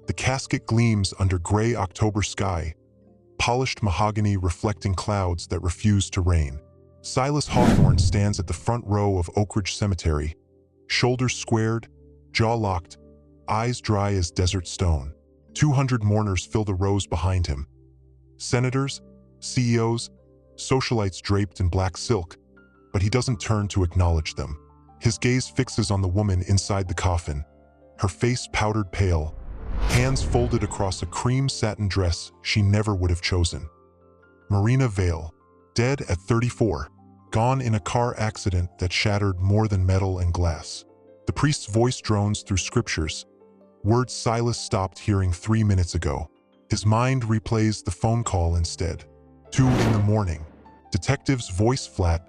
The casket gleams under gray October sky, polished mahogany reflecting clouds that refuse to rain. Silas Hawthorne stands at the front row of Oak Ridge Cemetery, shoulders squared, jaw locked, eyes dry as desert stone. 200 mourners fill the rows behind him. Senators, CEOs, socialites draped in black silk, but he doesn't turn to acknowledge them. His gaze fixes on the woman inside the coffin, her face powdered pale, hands folded across a cream satin dress she never would have chosen. Marena Vale, dead at 34, gone in a car accident that shattered more than metal and glass. The priest's voice drones through scriptures, words Silas stopped hearing 3 minutes ago. His mind replays the phone call instead. 2 in the morning. Detective's voice flat,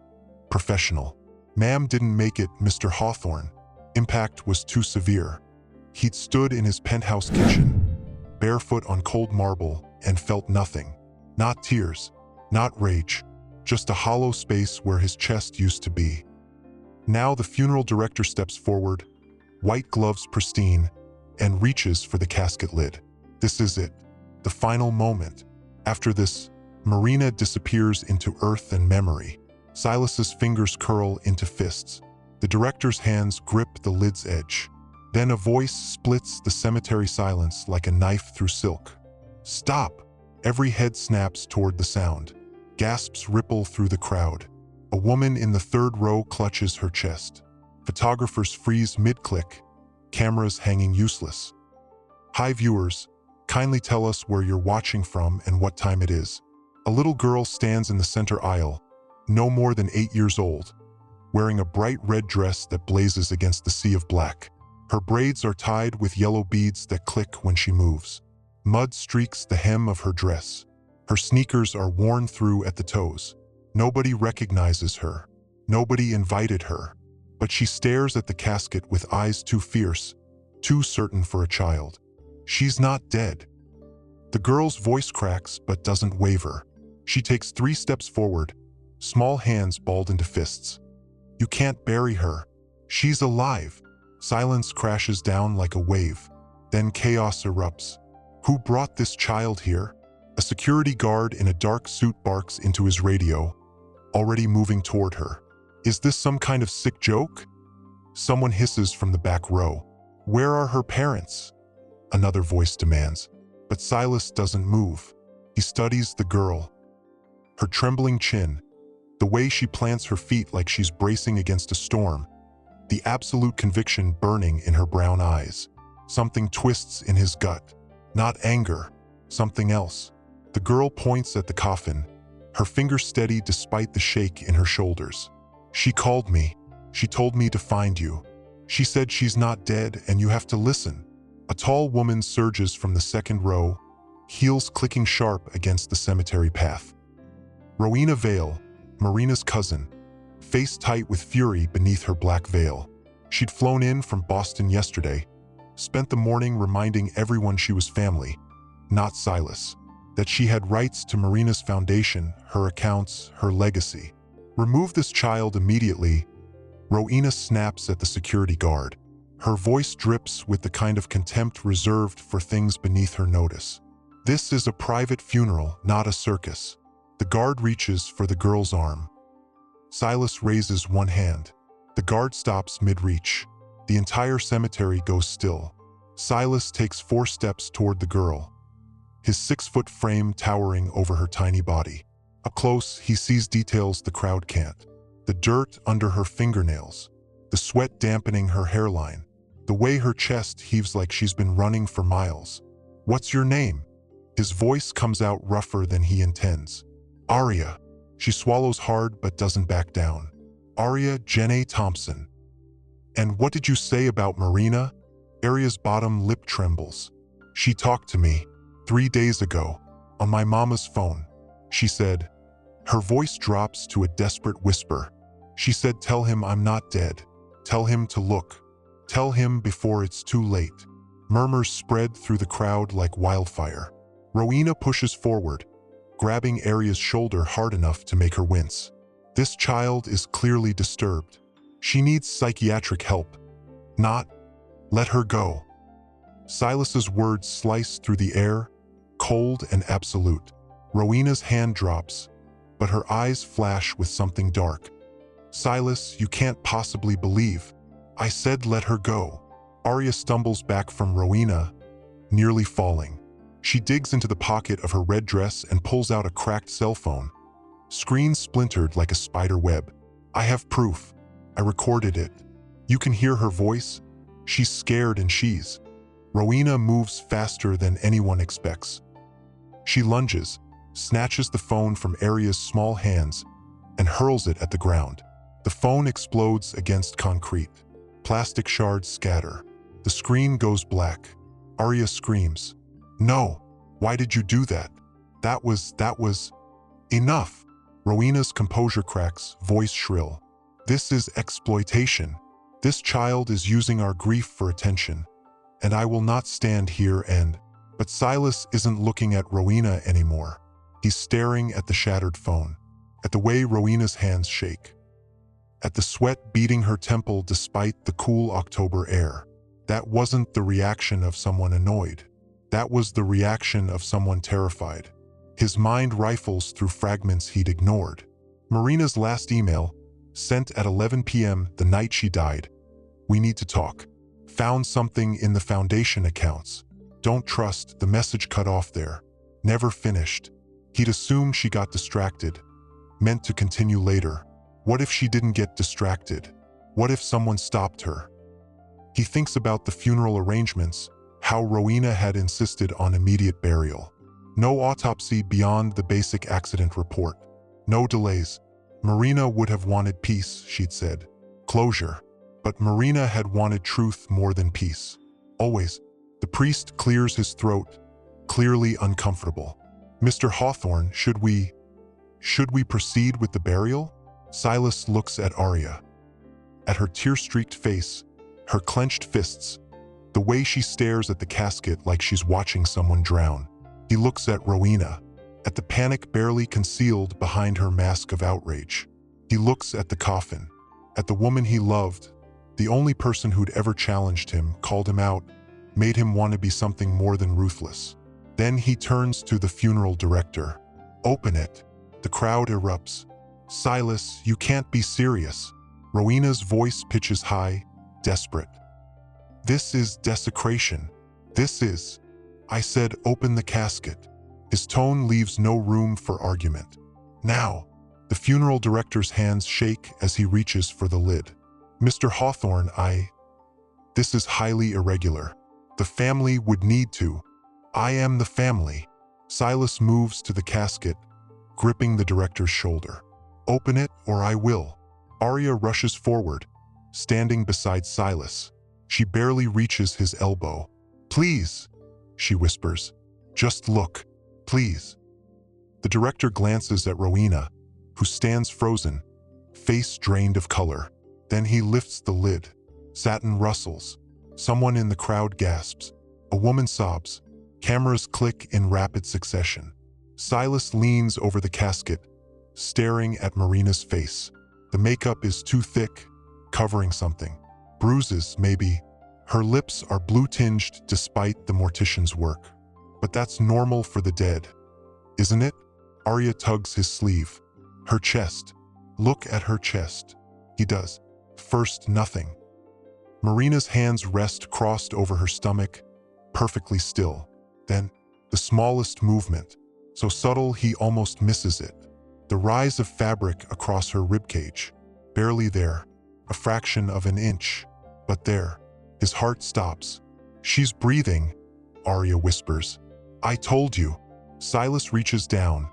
professional. "Ma'am didn't make it, Mr. Hawthorne. Impact was too severe." He'd stood in his penthouse kitchen, barefoot on cold marble, and felt nothing. Not tears, not rage, just a hollow space where his chest used to be. Now the funeral director steps forward, white gloves pristine, and reaches for the casket lid. This is it, the final moment. After this, Marena disappears into earth and memory. Silas's fingers curl into fists. The director's hands grip the lid's edge. Then a voice splits the cemetery silence like a knife through silk. "Stop!" Every head snaps toward the sound. Gasps ripple through the crowd. A woman in the third row clutches her chest. Photographers freeze mid-click, cameras hanging useless. "Hi viewers, kindly tell us where you're watching from and what time it is." A little girl stands in the center aisle, no more than 8 years old, wearing a bright red dress that blazes against the sea of black. Her braids are tied with yellow beads that click when she moves. Mud streaks the hem of her dress. Her sneakers are worn through at the toes. Nobody recognizes her. Nobody invited her. But she stares at the casket with eyes too fierce, too certain for a child. She's not dead. The girl's voice cracks but doesn't waver. She takes 3 steps forward, small hands balled into fists. "You can't bury her. She's alive." Silence crashes down like a wave. Then chaos erupts. Who brought this child here? A security guard in a dark suit barks into his radio, already moving toward her. Is this some kind of sick joke? Someone hisses from the back row. "Where are her parents?" Another voice demands. But Silas doesn't move. He studies the girl. Her trembling chin, the way she plants her feet like she's bracing against a storm, the absolute conviction burning in her brown eyes. Something twists in his gut. Not anger, something else. The girl points at the coffin, her fingers steady despite the shake in her shoulders. "She called me. She told me to find you. She said she's not dead and you have to listen." A tall woman surges from the second row, heels clicking sharp against the cemetery path. Marena Vale, Marena's cousin, face tight with fury beneath her black veil. She'd flown in from Boston yesterday, spent the morning reminding everyone she was family, not Silas, that she had rights to Marena's foundation, her accounts, her legacy. "Remove this child immediately." Rowena snaps at the security guard. Her voice drips with the kind of contempt reserved for things beneath her notice. "This is a private funeral, not a circus." The guard reaches for the girl's arm. Silas raises one hand. The guard stops mid-reach. The entire cemetery goes still. Silas takes 4 steps toward the girl, his 6-foot frame towering over her tiny body. Up close, he sees details the crowd can't. The dirt under her fingernails, the sweat dampening her hairline, the way her chest heaves like she's been running for miles. "What's your name?" His voice comes out rougher than he intends. "Aria." She swallows hard but doesn't back down. "Aria Thompson." "And what did you say about Marena?" Aria's bottom lip trembles. "She talked to me 3 days ago, on my mama's phone. She said," her voice drops to a desperate whisper, "she said tell him I'm not dead. Tell him to look. Tell him before it's too late." Murmurs spread through the crowd like wildfire. Rowena pushes forward, grabbing Aria's shoulder hard enough to make her wince. This child is clearly disturbed. She needs psychiatric help. Not, "Let her go." Silas's words slice through the air, cold and absolute. Rowena's hand drops, but her eyes flash with something dark. Silas, you can't possibly believe. I said let her go. Aria stumbles back from Rowena, nearly falling. She digs into the pocket of her red dress and pulls out a cracked cell phone. Screen splintered like a spider web. I have proof. I recorded it. You can hear her voice. She's scared and she's... Rowena moves faster than anyone expects. She lunges, snatches the phone from Aria's small hands, and hurls it at the ground. The phone explodes against concrete. Plastic shards scatter. The screen goes black. Aria screams, "No! Why did you do that? That was... Enough!" Rowena's composure cracks, voice shrill. "This is exploitation. This child is using our grief for attention. And I will not stand here and..." But Silas isn't looking at Rowena anymore. He's staring at the shattered phone, at the way Rowena's hands shake, at the sweat beating her temple despite the cool October air. That wasn't the reaction of someone annoyed. That was the reaction of someone terrified. His mind rifles through fragments he'd ignored. Marena's last email, sent at 11 p.m. the night she died. "We need to talk. Found something in the Foundation accounts. Don't trust," the message cut off there. Never finished. He'd assumed she got distracted, meant to continue later. What if she didn't get distracted? What if someone stopped her? He thinks about the funeral arrangements, how Rowena had insisted on immediate burial. No autopsy beyond the basic accident report. No delays. Marena would have wanted peace, she'd said. Closure. But Marena had wanted truth more than peace. Always. The priest clears his throat, clearly uncomfortable. "Mr. Hawthorne, should we proceed with the burial?" Silas looks at Aria. At her tear-streaked face, her clenched fists, the way she stares at the casket like she's watching someone drown. He looks at Rowena, at the panic barely concealed behind her mask of outrage. He looks at the coffin, at the woman he loved, the only person who'd ever challenged him, called him out, made him want to be something more than ruthless. Then he turns to the funeral director. "Open it." The crowd erupts. "Silas, you can't be serious." Rowena's voice pitches high, desperate. "This is desecration. This is..." "I said open the casket." His tone leaves no room for argument. "Now." The funeral director's hands shake as he reaches for the lid. "Mr. Hawthorne, this is highly irregular. The family would need to..." "I am the family." Silas moves to the casket, gripping the director's shoulder. "Open it or I will." Aria rushes forward, standing beside Silas. She barely reaches his elbow. "Please," she whispers. "Just look, please." The director glances at Rowena, who stands frozen, face drained of color. Then he lifts the lid. Satin rustles. Someone in the crowd gasps. A woman sobs. Cameras click in rapid succession. Silas leans over the casket, staring at Marena's face. The makeup is too thick, covering something. Bruises, maybe. Her lips are blue-tinged despite the mortician's work. But that's normal for the dead, isn't it? Aria tugs his sleeve. Her chest. Look at her chest. He does. First, nothing. Marena's hands rest crossed over her stomach, perfectly still. Then, the smallest movement, so subtle he almost misses it. The rise of fabric across her ribcage. Barely there, a fraction of an inch. But there, his heart stops. "She's breathing," Aria whispers. "I told you." Silas reaches down,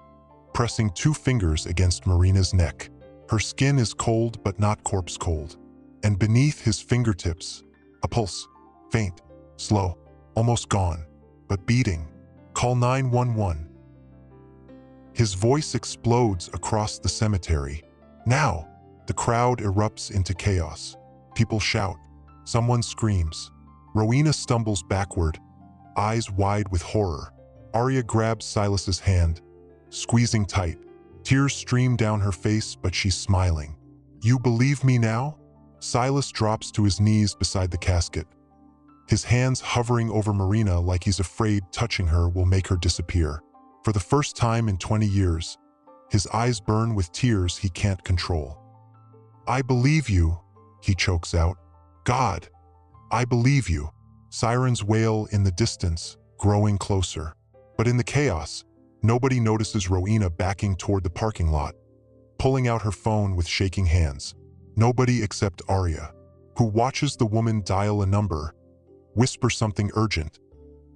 pressing 2 fingers against Marena's neck. Her skin is cold but not corpse cold. And beneath his fingertips, a pulse. Faint, slow, almost gone, but beating. "Call 911. His voice explodes across the cemetery. "Now!" The crowd erupts into chaos. People shout. Someone screams. Rowena stumbles backward, eyes wide with horror. Aria grabs Silas's hand, squeezing tight. Tears stream down her face, but she's smiling. "You believe me now?" Silas drops to his knees beside the casket. his hands hovering over Marena like he's afraid touching her will make her disappear. For the first time in 20 years, his eyes burn with tears he can't control. "I believe you," he chokes out. "God, I believe you." Sirens wail in the distance, growing closer. But in the chaos, nobody notices Rowena backing toward the parking lot, pulling out her phone with shaking hands. Nobody except Aria, who watches the woman dial a number, whisper something urgent,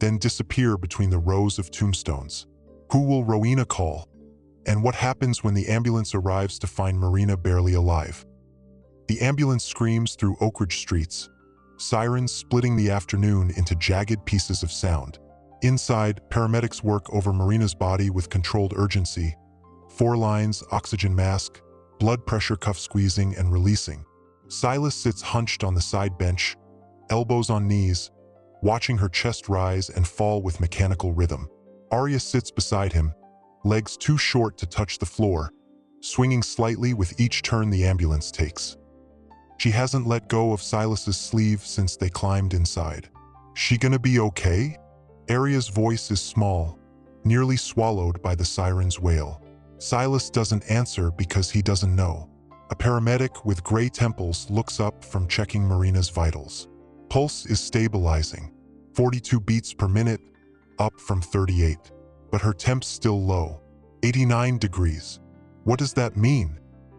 then disappear between the rows of tombstones. Who will Rowena call? And what happens when the ambulance arrives to find Marena barely alive? The ambulance screams through Oak Ridge streets, sirens splitting the afternoon into jagged pieces of sound. Inside, paramedics work over Marena's body with controlled urgency. 4 lines, oxygen mask, blood pressure cuff squeezing and releasing. Silas sits hunched on the side bench, elbows on knees, watching her chest rise and fall with mechanical rhythm. Aria sits beside him, legs too short to touch the floor, swinging slightly with each turn the ambulance takes. She hasn't let go of Silas's sleeve since they climbed inside. "She gonna be okay?" Aria's voice is small, nearly swallowed by the siren's wail. Silas doesn't answer because he doesn't know. A paramedic with gray temples looks up from checking Marena's vitals. Pulse is stabilizing, 42 beats per minute, up from 38. But her temp's still low, 89 degrees. What does that mean?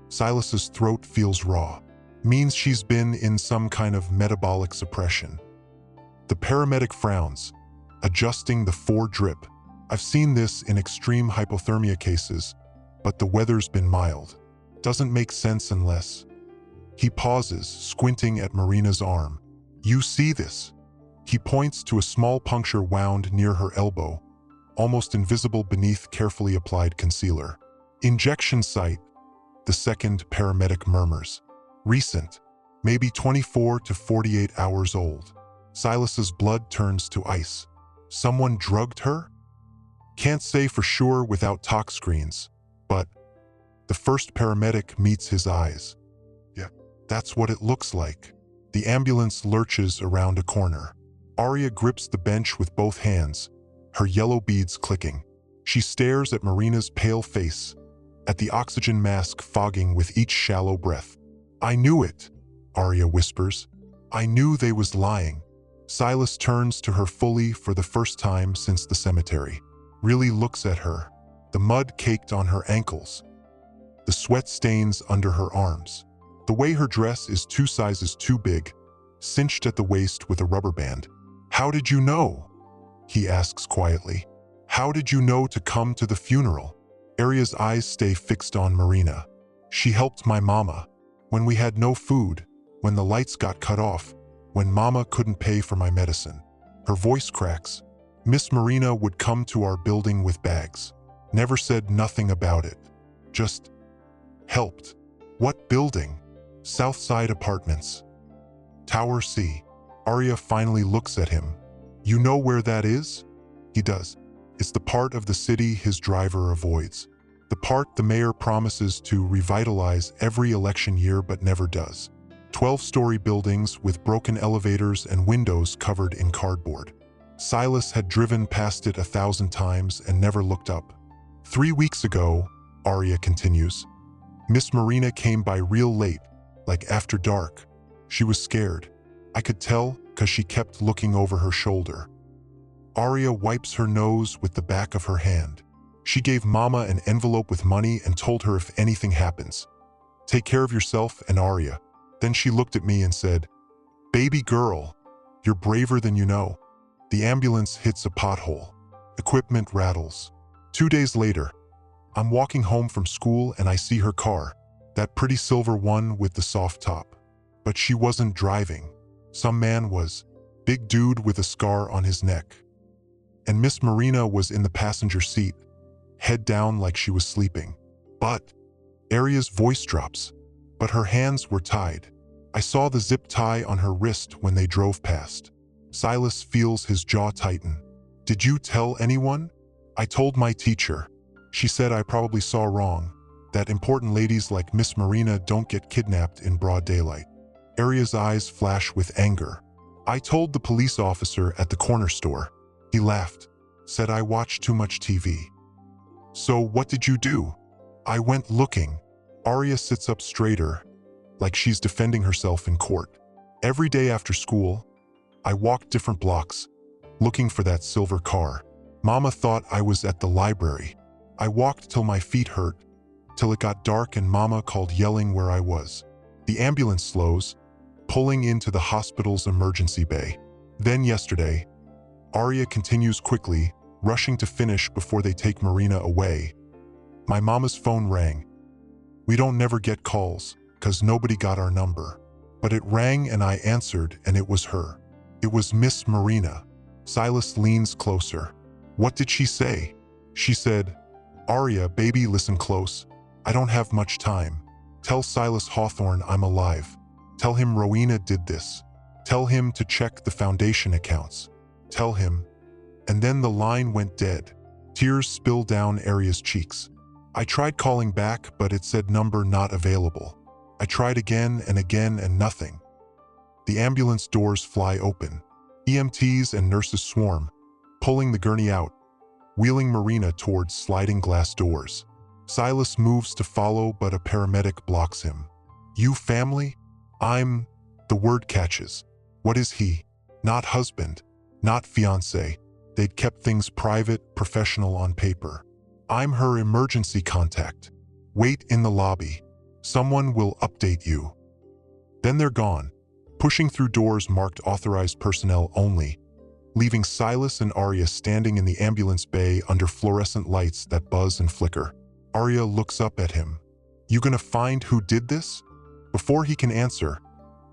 Silas's throat feels raw. Means she's been in some kind of metabolic suppression. The paramedic frowns, adjusting the 4 drip. "I've seen this in extreme hypothermia cases, but the weather's been mild. Doesn't make sense unless..." He pauses, squinting at Marena's arm. "You see this?" He points to a small puncture wound near her elbow, almost invisible beneath carefully applied concealer. "Injection site," the second paramedic murmurs. "Recent, maybe 24 to 48 hours old." Silas's blood turns to ice. Someone drugged her? Can't say for sure without tox screens, but the first paramedic meets his eyes. "Yeah, that's what it looks like." The ambulance lurches around a corner. Aria grips the bench with both hands, her yellow beads clicking. She stares at Marena's pale face, at the oxygen mask fogging with each shallow breath. "I knew it," Aria whispers. "I knew they was lying." Silas turns to her fully for the first time since the cemetery. Really looks at her, the mud caked on her ankles, the sweat stains under her arms. The way her dress is 2 sizes too big, cinched at the waist with a rubber band. "How did you know?" he asks quietly. "How did you know to come to the funeral?" Aria's eyes stay fixed on Marena. "She helped my mama. When we had no food, when the lights got cut off, when mama couldn't pay for my medicine." Her voice cracks. "Miss Marena would come to our building with bags. Never said nothing about it. Just helped." "What building?" "Southside Apartments. Tower C." Aria finally looks at him. "You know where that is?" He does. It's the part of the city his driver avoids. The part the mayor promises to revitalize every election year but never does. 12-story buildings with broken elevators and windows covered in cardboard. Silas had driven past it 1,000 times and never looked up. 3 weeks ago, Aria continues, Miss Marena came by real late, like after dark. She was scared. I could tell because she kept looking over her shoulder. Aria wipes her nose with the back of her hand. She gave Mama an envelope with money and told her if anything happens, take care of yourself and Aria. Then she looked at me and said, "Baby girl, you're braver than you know." The ambulance hits a pothole. Equipment rattles. 2 days later, I'm walking home from school and I see her car, that pretty silver one with the soft top. But she wasn't driving. Some man was, big dude with a scar on his neck. And Miss Marena was in the passenger seat, head down like she was sleeping. But Aria's voice drops. But her hands were tied. I saw the zip tie on her wrist when they drove past. Silas feels his jaw tighten. Did you tell anyone? I told my teacher. She said I probably saw wrong, that important ladies like Miss Marena don't get kidnapped in broad daylight. Aria's eyes flash with anger. I told the police officer at the corner store. He laughed, said I watched too much TV. So what did you do? I went looking. Aria sits up straighter, like she's defending herself in court. Every day after school, I walked different blocks, looking for that silver car. Mama thought I was at the library. I walked till my feet hurt, till it got dark and Mama called yelling where I was. The ambulance slows, pulling into the hospital's emergency bay. Then yesterday, Aria continues quickly, rushing to finish before they take Marena away. My mama's phone rang. We don't never get calls, 'cause nobody got our number. But it rang and I answered and it was her. It was Miss Marena. Silas leans closer. What did she say? She said, Aria, baby, listen close. I don't have much time. Tell Silas Hawthorne I'm alive. Tell him Rowena did this. Tell him to check the foundation accounts. Tell him. And then the line went dead. Tears spilled down Aria's cheeks. I tried calling back, but it said number not available. I tried again and nothing. The ambulance doors fly open. EMTs and nurses swarm, pulling the gurney out, wheeling Marena towards sliding glass doors. Silas moves to follow, but a paramedic blocks him. You family? The word catches. What is he? Not husband, not fiancé. They'd kept things private, professional on paper. I'm her emergency contact. Wait in the lobby. Someone will update you. Then they're gone, pushing through doors marked authorized personnel only, leaving Silas and Aria standing in the ambulance bay under fluorescent lights that buzz and flicker. Aria looks up at him. You gonna find who did this? Before he can answer,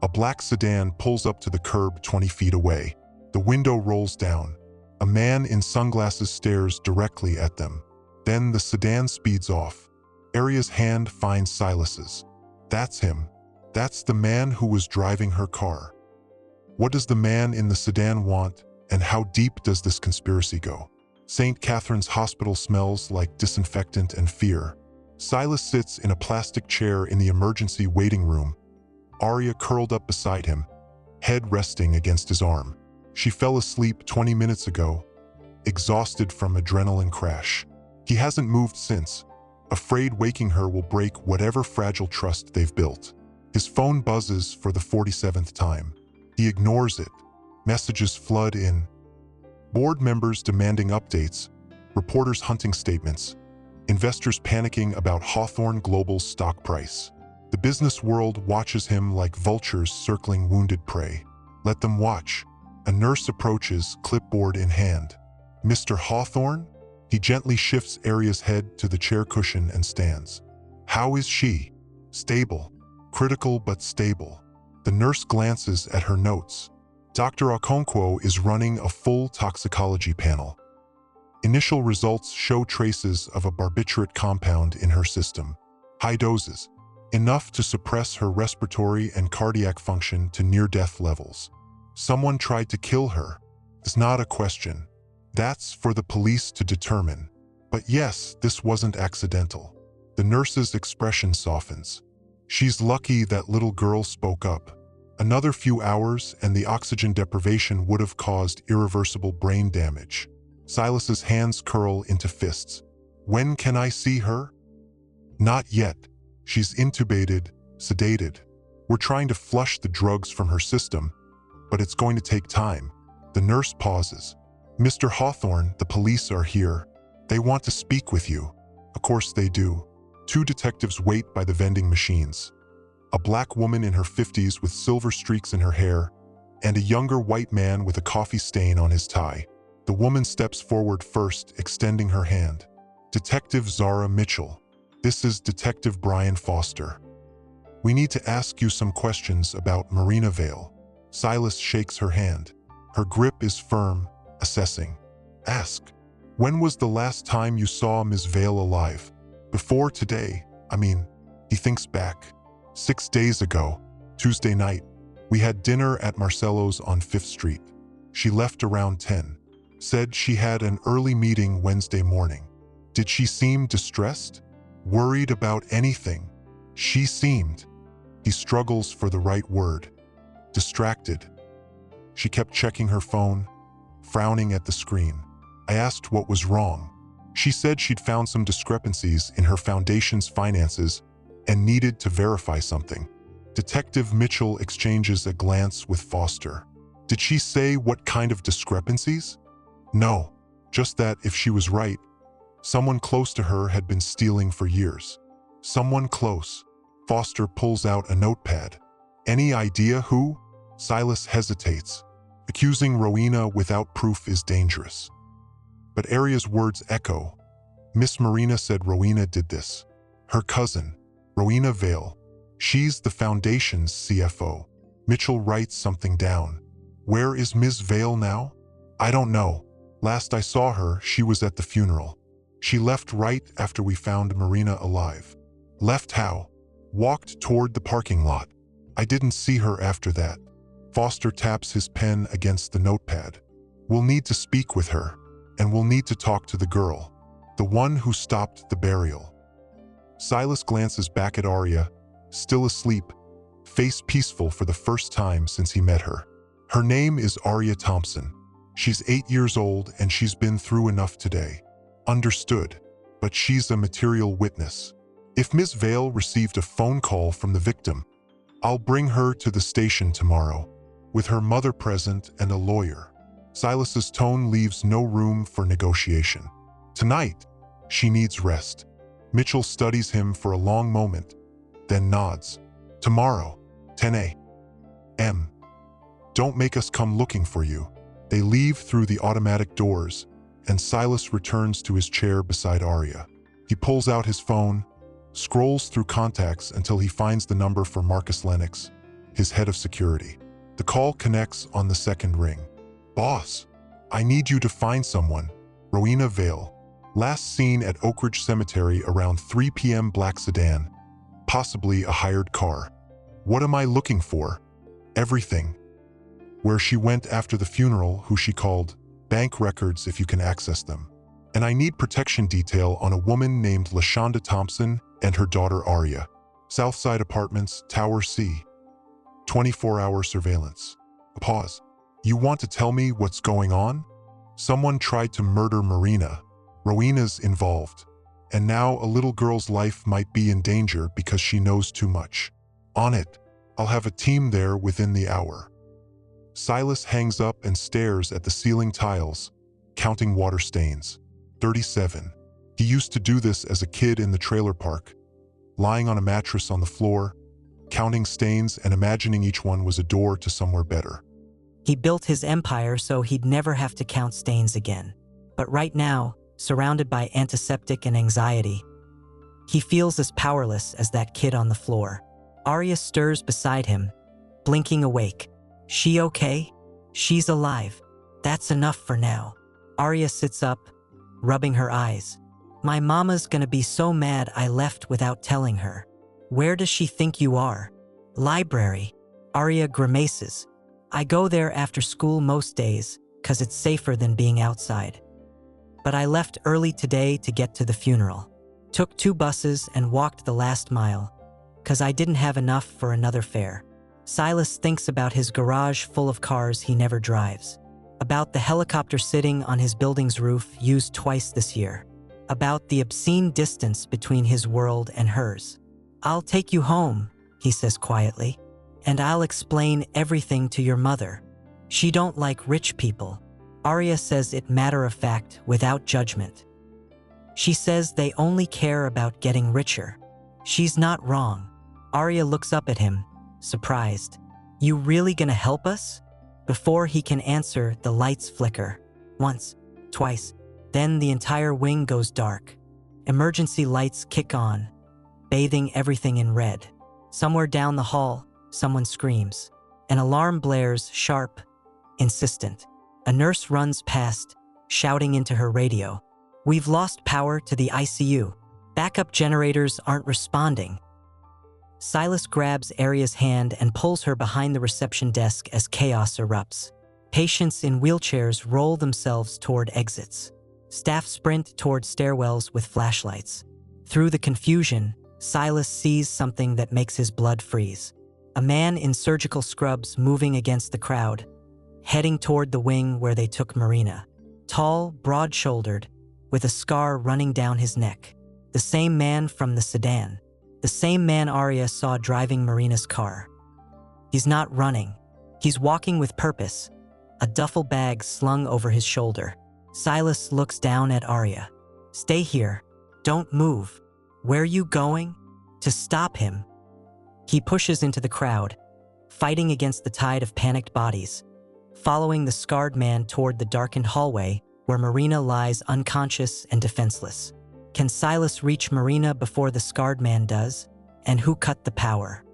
a black sedan pulls up to the curb 20 feet away. The window rolls down. A man in sunglasses stares directly at them. Then the sedan speeds off. Aria's hand finds Silas's. That's him. That's the man who was driving her car. What does the man in the sedan want, and how deep does this conspiracy go? St. Catherine's Hospital smells like disinfectant and fear. Silas sits in a plastic chair in the emergency waiting room. Aria curled up beside him, head resting against his arm. She fell asleep 20 minutes ago, exhausted from adrenaline crash. He hasn't moved since, afraid waking her will break whatever fragile trust they've built. His phone buzzes for the 47th time. He ignores it. Messages flood in. Board members demanding updates, reporters hunting statements, investors panicking about Hawthorne Global's stock price. The business world watches him like vultures circling wounded prey. Let them watch. A nurse approaches, clipboard in hand. Mr. Hawthorne? He gently shifts Aria's head to the chair cushion and stands. How is she? Stable. Critical but stable. The nurse glances at her notes. Dr. Okonkwo is running a full toxicology panel. Initial results show traces of a barbiturate compound in her system. High doses, enough to suppress her respiratory and cardiac function to near-death levels. Someone tried to kill her. It's not a question. That's for the police to determine. But yes, this wasn't accidental. The nurse's expression softens. She's lucky that little girl spoke up. Another few hours and the oxygen deprivation would have caused irreversible brain damage. Silas's hands curl into fists. When can I see her? Not yet. She's intubated, sedated. We're trying to flush the drugs from her system, but it's going to take time. The nurse pauses. Mr. Hawthorne, the police are here. They want to speak with you. Of course they do. Two detectives wait by the vending machines. A black woman in her 50s with silver streaks in her hair, and a younger white man with a coffee stain on his tie. The woman steps forward first, extending her hand. Detective Zara Mitchell. This is Detective Brian Foster. We need to ask you some questions about Marena Vale. Silas shakes her hand. Her grip is firm, assessing. Ask. When was the last time you saw Ms. Vale alive? Before today, he thinks back. 6 days ago, Tuesday night, we had dinner at Marcelo's on 5th Street. She left around 10. Said she had an early meeting Wednesday morning. Did she seem distressed? Worried about anything? She seemed. He struggles for the right word. Distracted. She kept checking her phone, frowning at the screen. I asked what was wrong. She said she'd found some discrepancies in her foundation's finances and needed to verify something. Detective Mitchell exchanges a glance with Foster. Did she say what kind of discrepancies? No, just that if she was right, someone close to her had been stealing for years. Someone close. Foster pulls out a notepad. Any idea who? Silas hesitates. Accusing Rowena without proof is dangerous. But Aria's words echo. Miss Marena said Rowena did this. Her cousin, Marena Vale. She's the foundation's CFO. Mitchell writes something down. Where is Ms. Vale now? I don't know. Last I saw her, she was at the funeral. She left right after we found Marena alive. Left how? Walked toward the parking lot. I didn't see her after that. Foster taps his pen against the notepad. We'll need to speak with her, and we'll need to talk to the girl, the one who stopped the burial. Silas glances back at Aria, still asleep, face peaceful for the first time since he met her. Her name is Aria Thompson. She's 8 years old and she's been through enough today. Understood, but she's a material witness. If Ms. Vale received a phone call from the victim, I'll bring her to the station tomorrow, with her mother present and a lawyer. Silas's tone leaves no room for negotiation. Tonight, she needs rest. Mitchell studies him for a long moment, then nods. Tomorrow, 10 a.m. Don't make us come looking for you. They leave through the automatic doors, and Silas returns to his chair beside Aria. He pulls out his phone, scrolls through contacts until he finds the number for Marcus Lennox, his head of security. The call connects on the second ring. Boss, I need you to find someone. Marena Vale. Last seen at Oak Ridge Cemetery around 3 p.m. Black sedan, possibly a hired car. What am I looking for? Everything. Where she went after the funeral, who she called, bank records if you can access them. And I need protection detail on a woman named LaShonda Thompson and her daughter Aria. Southside Apartments, Tower C. 24-hour surveillance. Pause. You want to tell me what's going on? Someone tried to murder Marena. Rowena's involved. And now a little girl's life might be in danger because she knows too much. On it. I'll have a team there within the hour. Silas hangs up and stares at the ceiling tiles, counting water stains. 37. He used to do this as a kid in the trailer park, lying on a mattress on the floor, counting stains and imagining each one was a door to somewhere better. He built his empire so he'd never have to count stains again. But right now, surrounded by antiseptic and anxiety, he feels as powerless as that kid on the floor. Aria stirs beside him, blinking awake. She okay? She's alive. That's enough for now. Aria sits up, rubbing her eyes. My mama's gonna be so mad I left without telling her. Where does she think you are? Library. Aria grimaces. I go there after school most days, 'cause it's safer than being outside. But I left early today to get to the funeral. Took 2 buses and walked the last mile, 'cause I didn't have enough for another fare. Silas thinks about his garage full of cars he never drives. About the helicopter sitting on his building's roof used twice this year. About the obscene distance between his world and hers. I'll take you home, he says quietly, and I'll explain everything to your mother. She don't like rich people. Aria says it matter of fact, without judgment. She says they only care about getting richer. She's not wrong. Aria looks up at him, surprised. You really gonna help us? Before he can answer, the lights flicker. Once, twice, then the entire wing goes dark. Emergency lights kick on, bathing everything in red. Somewhere down the hall, someone screams. An alarm blares, sharp, insistent. A nurse runs past, shouting into her radio. We've lost power to the ICU. Backup generators aren't responding. Silas grabs Aria's hand and pulls her behind the reception desk as chaos erupts. Patients in wheelchairs roll themselves toward exits. Staff sprint toward stairwells with flashlights. Through the confusion, Silas sees something that makes his blood freeze. A man in surgical scrubs moving against the crowd, heading toward the wing where they took Marena. Tall, broad-shouldered, with a scar running down his neck. The same man from the sedan. The same man Aria saw driving Marena's car. He's not running. He's walking with purpose, a duffel bag slung over his shoulder. Silas looks down at Aria. "Stay here. Don't move. Where you going?" To stop him. He pushes into the crowd, fighting against the tide of panicked bodies, following the scarred man toward the darkened hallway where Marena lies unconscious and defenseless. Can Silas reach Marena before the scarred man does? And who cut the power?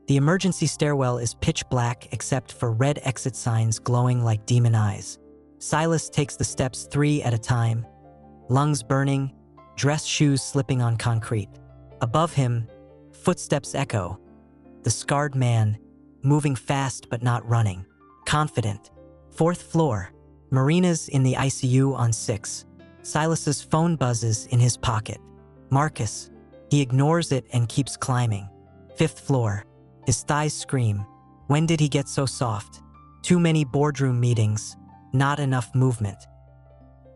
The emergency stairwell is pitch black except for red exit signs glowing like demon eyes. Silas takes the steps 3 at a time, lungs burning, dress shoes slipping on concrete. Above him, footsteps echo. The scarred man, moving fast but not running. Confident. 4th floor. Marena's in the ICU on 6. Silas's phone buzzes in his pocket. Marcus. He ignores it and keeps climbing. 5th floor. His thighs scream. When did he get so soft? Too many boardroom meetings. Not enough movement.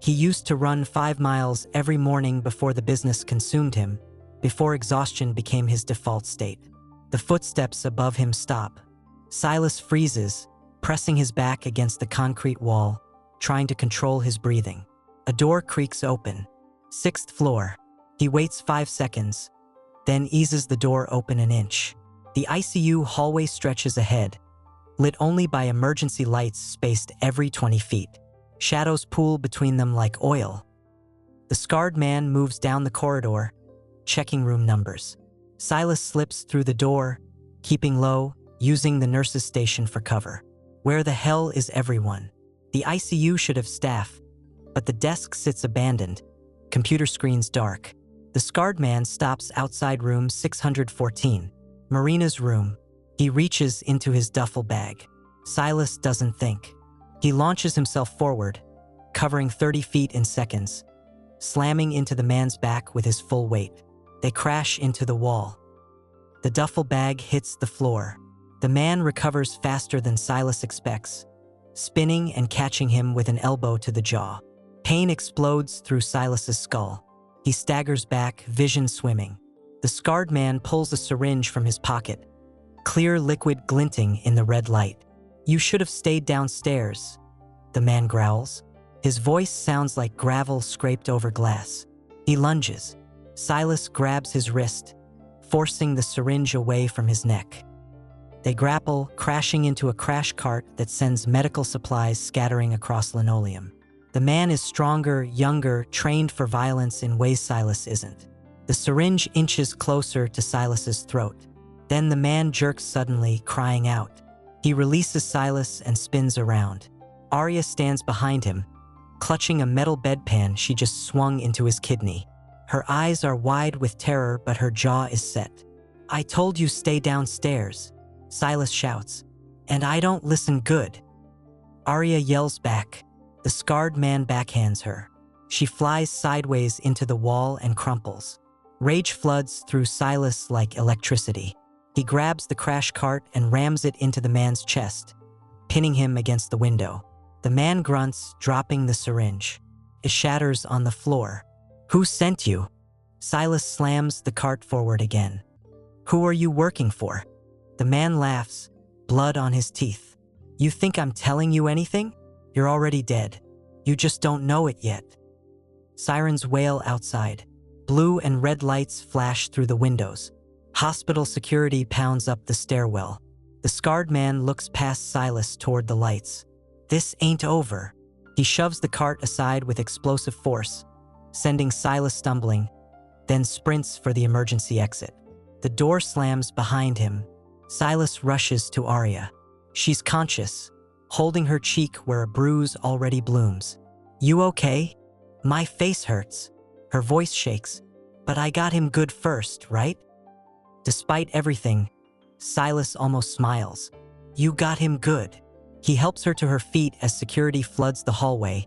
He used to run 5 miles every morning before the business consumed him, before exhaustion became his default state. The footsteps above him stop. Silas freezes, pressing his back against the concrete wall, trying to control his breathing. A door creaks open. 6th floor. He waits 5 seconds, then eases the door open an inch. The ICU hallway stretches ahead, lit only by emergency lights spaced every 20 feet. Shadows pool between them like oil. The scarred man moves down the corridor, checking room numbers. Silas slips through the door, keeping low, using the nurse's station for cover. Where the hell is everyone? The ICU should have staff, but the desk sits abandoned, computer screens dark. The scarred man stops outside room 614, Marena's room. He reaches into his duffel bag. Silas doesn't think. He launches himself forward, covering 30 feet in seconds, slamming into the man's back with his full weight. They crash into the wall. The duffel bag hits the floor. The man recovers faster than Silas expects, spinning and catching him with an elbow to the jaw. Pain explodes through Silas's skull. He staggers back, vision swimming. The scarred man pulls a syringe from his pocket, clear liquid glinting in the red light. "You should have stayed downstairs," the man growls. His voice sounds like gravel scraped over glass. He lunges. Silas grabs his wrist, forcing the syringe away from his neck. They grapple, crashing into a crash cart that sends medical supplies scattering across linoleum. The man is stronger, younger, trained for violence in ways Silas isn't. The syringe inches closer to Silas's throat. Then the man jerks suddenly, crying out. He releases Silas and spins around. Aria stands behind him, clutching a metal bedpan she just swung into his kidney. Her eyes are wide with terror, but her jaw is set. "I told you stay downstairs," Silas shouts. "And I don't listen good." Aria yells back. The scarred man backhands her. She flies sideways into the wall and crumples. Rage floods through Silas like electricity. He grabs the crash cart and rams it into the man's chest, pinning him against the window. The man grunts, dropping the syringe. It shatters on the floor. "Who sent you?" Silas slams the cart forward again. "Who are you working for?" The man laughs, blood on his teeth. "You think I'm telling you anything? You're already dead. You just don't know it yet." Sirens wail outside. Blue and red lights flash through the windows. Hospital security pounds up the stairwell. The scarred man looks past Silas toward the lights. "This ain't over." He shoves the cart aside with explosive force, sending Silas stumbling, then sprints for the emergency exit. The door slams behind him. Silas rushes to Aria. She's conscious, holding her cheek where a bruise already blooms. "You okay?" "My face hurts." Her voice shakes. "But I got him good first, right?" Despite everything, Silas almost smiles. "You got him good." He helps her to her feet as security floods the hallway,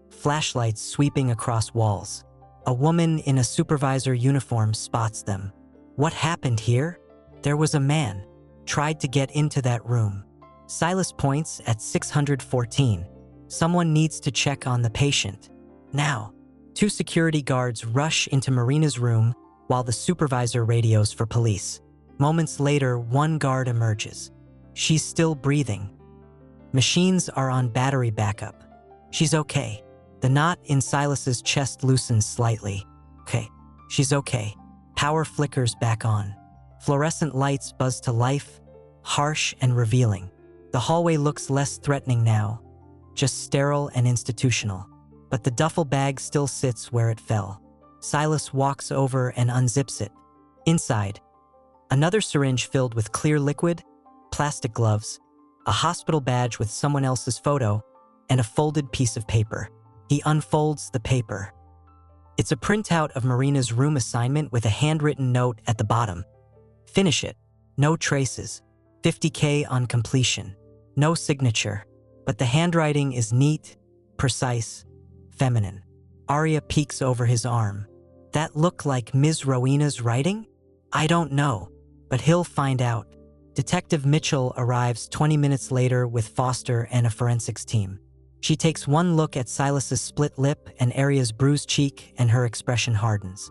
flashlights sweeping across walls. A woman in a supervisor uniform spots them. "What happened here?" "There was a man. Tried to get into that room." Silas points at 614. Someone needs to check on the patient. Now, 2 security guards rush into Marina's room while the supervisor radios for police. Moments later, 1 guard emerges. She's still breathing. Machines are on battery backup. She's okay. The knot in Silas's chest loosens slightly. Okay, she's okay. Power flickers back on. Fluorescent lights buzz to life, harsh and revealing. The hallway looks less threatening now, just sterile and institutional. But the duffel bag still sits where it fell. Silas walks over and unzips it. Inside, another syringe filled with clear liquid, plastic gloves, a hospital badge with someone else's photo, and a folded piece of paper. He unfolds the paper. It's a printout of Marina's room assignment with a handwritten note at the bottom. Finish it. No traces. 50K on completion. No signature. But the handwriting is neat, precise, feminine. Aria peeks over his arm. That look like Ms. Rowena's writing? I don't know, but he'll find out. Detective Mitchell arrives 20 minutes later with Foster and a forensics team. She takes one look at Silas's split lip and Aria's bruised cheek, and her expression hardens.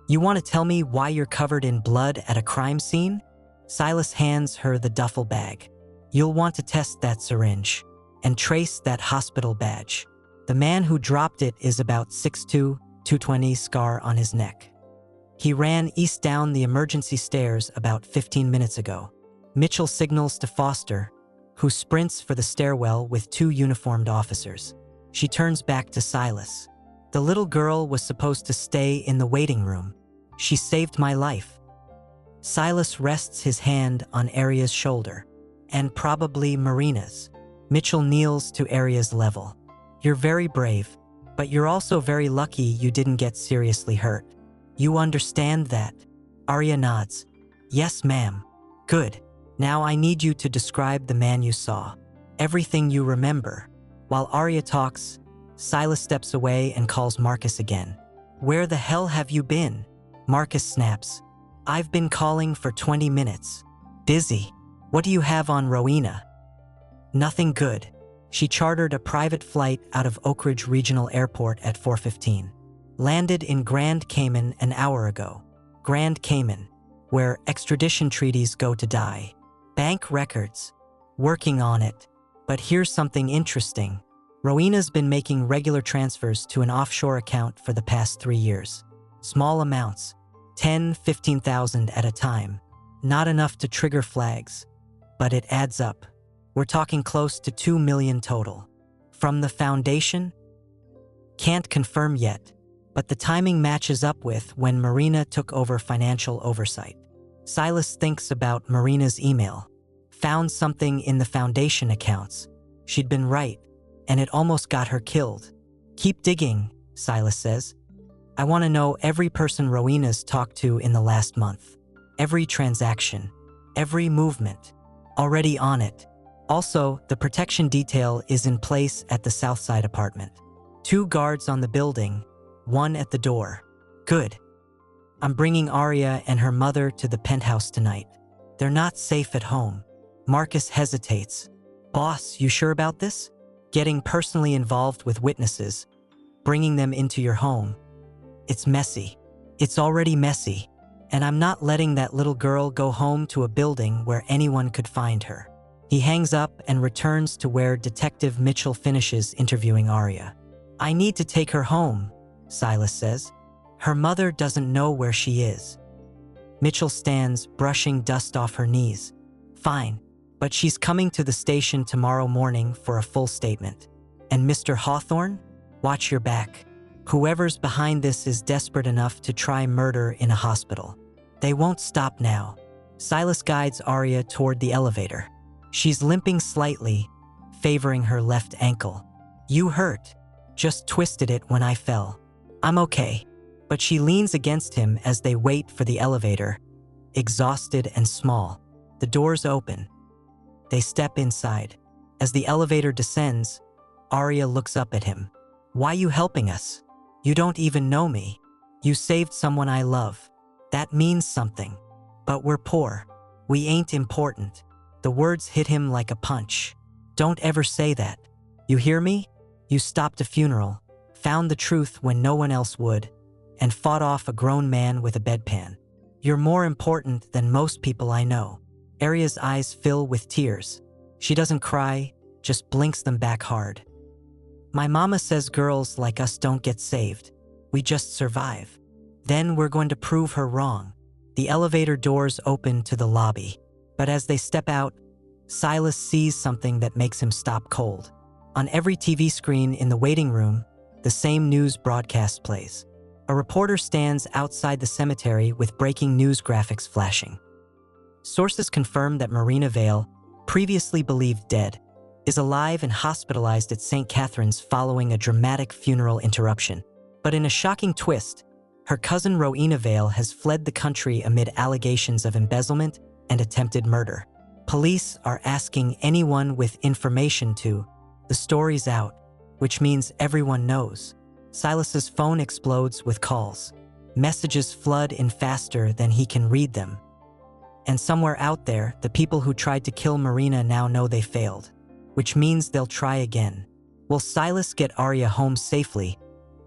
You want to tell me why you're covered in blood at a crime scene? Silas hands her the duffel bag. You'll want to test that syringe and trace that hospital badge. The man who dropped it is about 6'2", 220 scar on his neck. He ran east down the emergency stairs about 15 minutes ago. Mitchell signals to Foster, who sprints for the stairwell with 2 uniformed officers. She turns back to Silas. The little girl was supposed to stay in the waiting room. She saved my life. Silas rests his hand on Aria's shoulder, and probably Marina's. Mitchell kneels to Aria's level. You're very brave, but you're also very lucky you didn't get seriously hurt. You understand that? Aria nods. Yes, ma'am. Good. Now I need you to describe the man you saw. Everything you remember. While Aria talks, Silas steps away and calls Marcus again. Where the hell have you been? Marcus snaps. I've been calling for 20 minutes. Busy. What do you have on Rowena? Nothing good. She chartered a private flight out of Oak Ridge Regional Airport at 4:15. Landed in Grand Cayman an hour ago. Grand Cayman, where extradition treaties go to die. Bank records. Working on it. But here's something interesting. Rowena's been making regular transfers to an offshore account for the past 3 years. Small amounts. 10, 15,000 at a time. Not enough to trigger flags. But it adds up. We're talking close to 2 million total. From the foundation? Can't confirm yet, but the timing matches up with when Marina took over financial oversight. Silas thinks about Marina's email. Found something in the foundation accounts. She'd been right, and it almost got her killed. Keep digging, Silas says. I want to know every person Rowena's talked to in the last month. Every transaction. Every movement. Already on it. Also, the protection detail is in place at the Southside apartment. 2 guards on the building, 1 at the door. Good. I'm bringing Aria and her mother to the penthouse tonight. They're not safe at home. Marcus hesitates. Boss, you sure about this? Getting personally involved with witnesses, bringing them into your home. It's messy. It's already messy. And I'm not letting that little girl go home to a building where anyone could find her. He hangs up and returns to where Detective Mitchell finishes interviewing Aria. I need to take her home, Silas says. Her mother doesn't know where she is. Mitchell stands, brushing dust off her knees. Fine, but she's coming to the station tomorrow morning for a full statement. And Mr. Hawthorne? Watch your back. Whoever's behind this is desperate enough to try murder in a hospital. They won't stop now. Silas guides Aria toward the elevator. She's limping slightly, favoring her left ankle. You hurt. Just twisted it when I fell. I'm okay. But she leans against him as they wait for the elevator, exhausted and small. The doors open. They step inside. As the elevator descends, Aria looks up at him. Why you helping us? You don't even know me. You saved someone I love. That means something. But we're poor. We ain't important. The words hit him like a punch. Don't ever say that. You hear me? You stopped a funeral, found the truth when no one else would, and fought off a grown man with a bedpan. You're more important than most people I know. Aria's eyes fill with tears. She doesn't cry, just blinks them back hard. My mama says girls like us don't get saved. We just survive. Then we're going to prove her wrong. The elevator doors open to the lobby, but as they step out, Silas sees something that makes him stop cold. On every TV screen in the waiting room, the same news broadcast plays. A reporter stands outside the cemetery with breaking news graphics flashing. Sources confirm that Marena Vale, previously believed dead, is alive and hospitalized at St. Catherine's following a dramatic funeral interruption. But in a shocking twist, her cousin Marena Vale has fled the country amid allegations of embezzlement and attempted murder. Police are asking anyone with information to. The story's out, which means everyone knows. Silas's phone explodes with calls. Messages flood in faster than he can read them. And somewhere out there, the people who tried to kill Marena now know they failed, which means they'll try again. Will Silas get Aria home safely?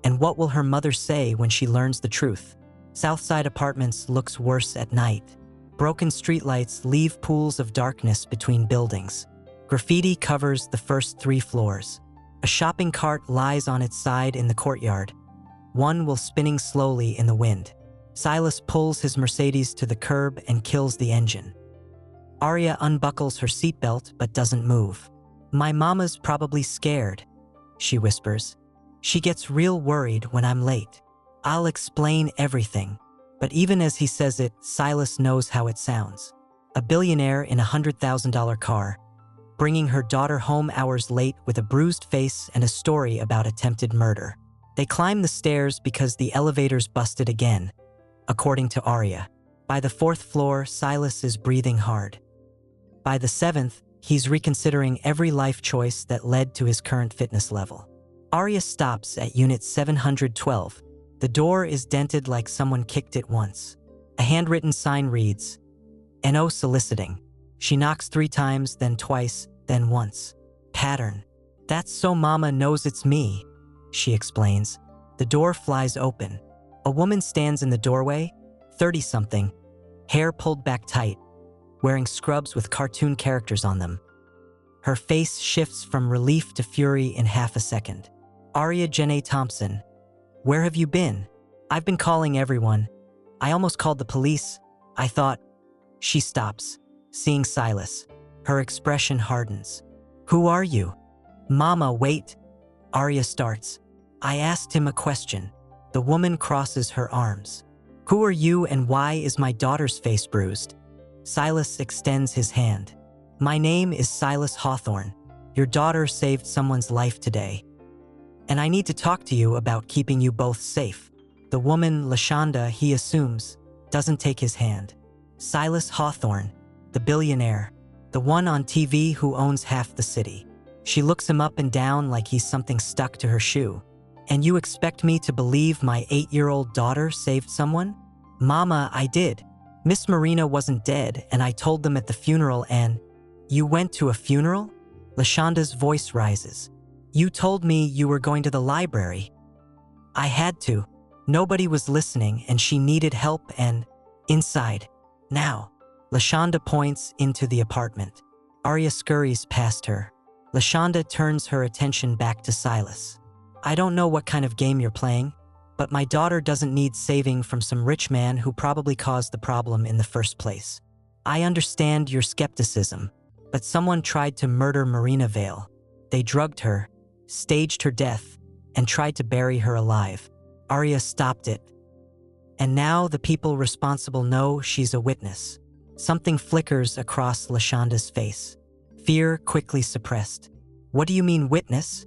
And what will her mother say when she learns the truth? Southside Apartments looks worse at night. Broken streetlights leave pools of darkness between buildings. Graffiti covers the first 3 floors. A shopping cart lies on its side in the courtyard. One while spinning slowly in the wind. Silas pulls his Mercedes to the curb and kills the engine. Aria unbuckles her seatbelt but doesn't move. My mama's probably scared, she whispers. She gets real worried when I'm late. I'll explain everything. But even as he says it, Silas knows how it sounds. A billionaire in a $100,000 car, bringing her daughter home hours late with a bruised face and a story about attempted murder. They climb the stairs because the elevator's busted again, according to Aria. By the 4th floor, Silas is breathing hard. By the 7th, he's reconsidering every life choice that led to his current fitness level. Aria stops at unit 712. The door is dented like someone kicked it once. A handwritten sign reads, "No soliciting." She knocks 3 times, then twice, then once. Pattern. That's so mama knows it's me, she explains. The door flies open. A woman stands in the doorway, 30-something, hair pulled back tight, wearing scrubs with cartoon characters on them. Her face shifts from relief to fury in half a second. Aria Thompson, where have you been? I've been calling everyone. I almost called the police. I thought. She stops, seeing Silas. Her expression hardens. Who are you? Mama, wait. Aria starts. I asked him a question. The woman crosses her arms. Who are you and why is my daughter's face bruised? Silas extends his hand. My name is Silas Hawthorne. Your daughter saved someone's life today. And I need to talk to you about keeping you both safe. The woman, Lashonda, he assumes, doesn't take his hand. Silas Hawthorne, the billionaire, the one on TV who owns half the city. She looks him up and down like he's something stuck to her shoe. And you expect me to believe my 8-year-old daughter saved someone? Mama, I did. Miss Marena wasn't dead, and I told them at the funeral and… You went to a funeral? Lashonda's voice rises. You told me you were going to the library. I had to. Nobody was listening and she needed help and… Inside. Now. Lashonda points into the apartment. Aria scurries past her. Lashonda turns her attention back to Silas. I don't know what kind of game you're playing, but my daughter doesn't need saving from some rich man who probably caused the problem in the first place. I understand your skepticism, but someone tried to murder Marena Vale. They drugged her, staged her death, and tried to bury her alive. Aria stopped it. And now the people responsible know she's a witness. Something flickers across Lashonda's face. Fear quickly suppressed. What do you mean, witness?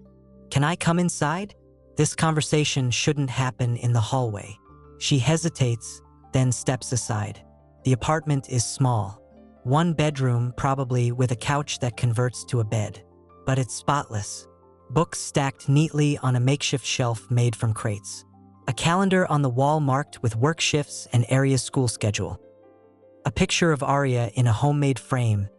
Can I come inside? This conversation shouldn't happen in the hallway. She hesitates, then steps aside. The apartment is small. 1 bedroom, probably, with a couch that converts to a bed. But it's spotless. Books stacked neatly on a makeshift shelf made from crates. A calendar on the wall marked with work shifts and Aria's school schedule. A picture of Aria in a homemade frame,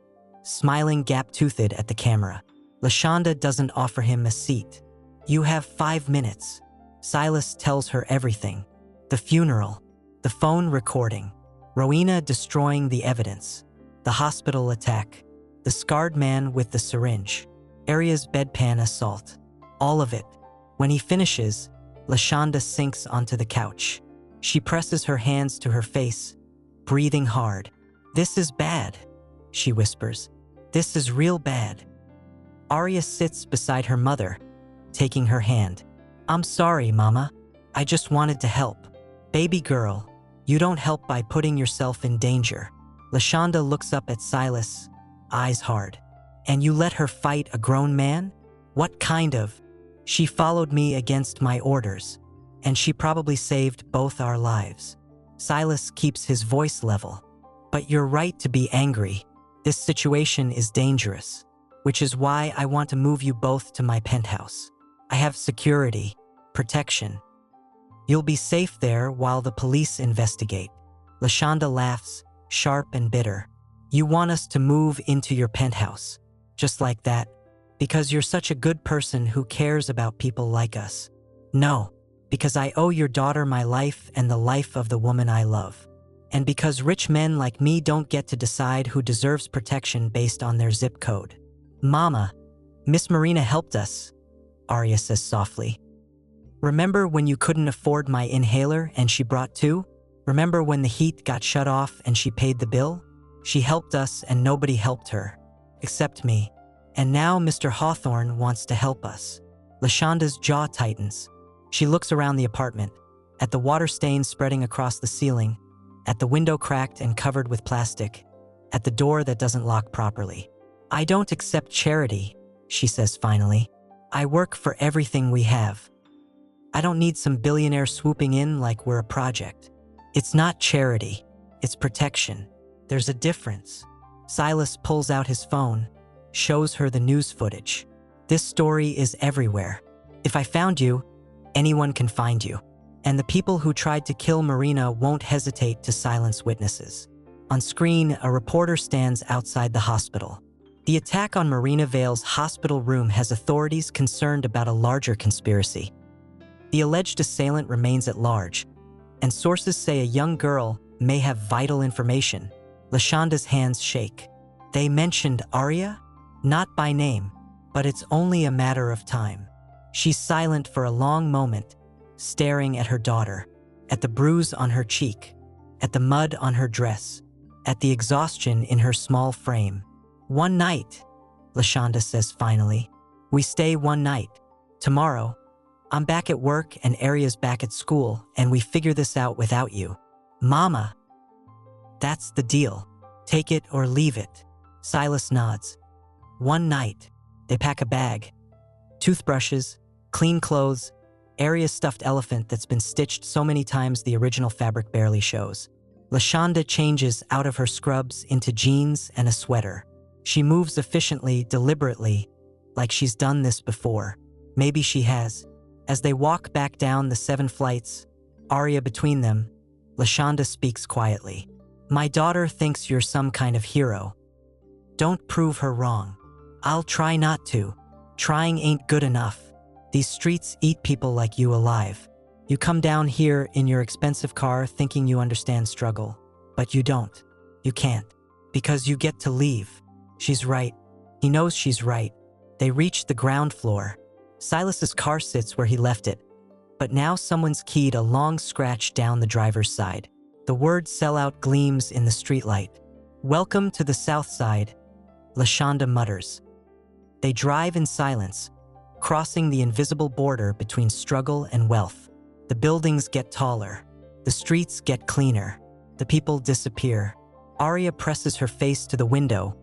smiling gap-toothed at the camera. LaShonda doesn't offer him a seat. "You have 5 minutes." Silas tells her everything. The funeral, the phone recording, Rowena destroying the evidence, the hospital attack, the scarred man with the syringe, Aria's bedpan assault. All of it. When he finishes, LaShonda sinks onto the couch. She presses her hands to her face, breathing hard. "This is bad," she whispers. "This is real bad." Aria sits beside her mother, taking her hand. "I'm sorry, Mama. I just wanted to help." "Baby girl, you don't help by putting yourself in danger." LaShonda looks up at Silas, eyes hard. "And you let her fight a grown man? What kind of?" "She followed me against my orders, and she probably saved both our lives." Silas keeps his voice level. "But you're right to be angry. This situation is dangerous, which is why I want to move you both to my penthouse. I have security, protection. You'll be safe there while the police investigate." LaShonda laughs, sharp and bitter. "You want us to move into your penthouse, just like that, because you're such a good person who cares about people like us." "No, because I owe your daughter my life and the life of the woman I love. And because rich men like me don't get to decide who deserves protection based on their zip code." "Mama, Miss Marena helped us," Aria says softly. "Remember when you couldn't afford my inhaler and she brought 2? Remember when the heat got shut off and she paid the bill? She helped us and nobody helped her, except me. And now Mr. Hawthorne wants to help us." LaShonda's jaw tightens. She looks around the apartment, at the water stains spreading across the ceiling, at the window cracked and covered with plastic, at the door that doesn't lock properly. "I don't accept charity," she says finally. "I work for everything we have. I don't need some billionaire swooping in like we're a project." "It's not charity, it's protection. There's a difference." Silas pulls out his phone, shows her the news footage. "This story is everywhere. If I found you, anyone can find you. And the people who tried to kill Marena won't hesitate to silence witnesses." On screen, a reporter stands outside the hospital. The attack on Marena Vale's hospital room has authorities concerned about a larger conspiracy. The alleged assailant remains at large, and sources say a young girl may have vital information. LaShonda's hands shake. "They mentioned Aria? Not by name, but it's only a matter of time." She's silent for a long moment, staring at her daughter, at the bruise on her cheek, at the mud on her dress, at the exhaustion in her small frame. "One night," LaShonda says finally. "We stay one night. Tomorrow, I'm back at work and Aria's back at school, and we figure this out without you." "Mama." "That's the deal. Take it or leave it." Silas nods. One night, they pack a bag. Toothbrushes, clean clothes, Aria's stuffed elephant that's been stitched so many times the original fabric barely shows. LaShonda changes out of her scrubs into jeans and a sweater. She moves efficiently, deliberately, like she's done this before. Maybe she has. As they walk back down the 7 flights, Aria between them, LaShonda speaks quietly. "My daughter thinks you're some kind of hero. Don't prove her wrong." "I'll try not to. Trying ain't good enough. These streets eat people like you alive. You come down here in your expensive car thinking you understand struggle, but you don't. You can't. Because you get to leave." She's right. He knows she's right. They reach the ground floor. Silas's car sits where he left it, but now someone's keyed a long scratch down the driver's side. The word sellout gleams in the streetlight. "Welcome to the South Side," LaShonda mutters. They drive in silence, crossing the invisible border between struggle and wealth. The buildings get taller. The streets get cleaner. The people disappear. Aria presses her face to the window,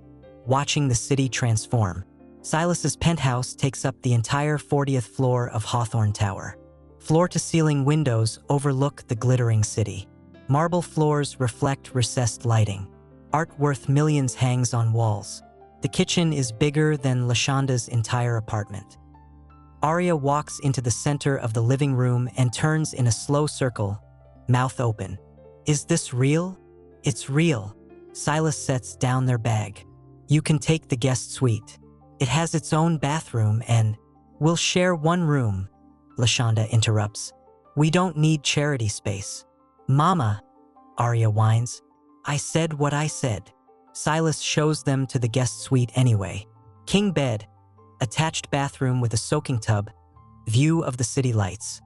watching the city transform. Silas's penthouse takes up the entire 40th floor of Hawthorne Tower. Floor-to-ceiling windows overlook the glittering city. Marble floors reflect recessed lighting. Art worth millions hangs on walls. The kitchen is bigger than LaShonda's entire apartment. Aria walks into the center of the living room and turns in a slow circle, mouth open. "Is this real?" "It's real." Silas sets down their bag. You can take the guest suite. It has its own bathroom and we'll share one room, Lashonda interrupts. We don't need charity space. Mama, Aria whines. I said what I said. Silas shows them to the guest suite anyway. King bed, attached bathroom with a soaking tub, view of the city lights.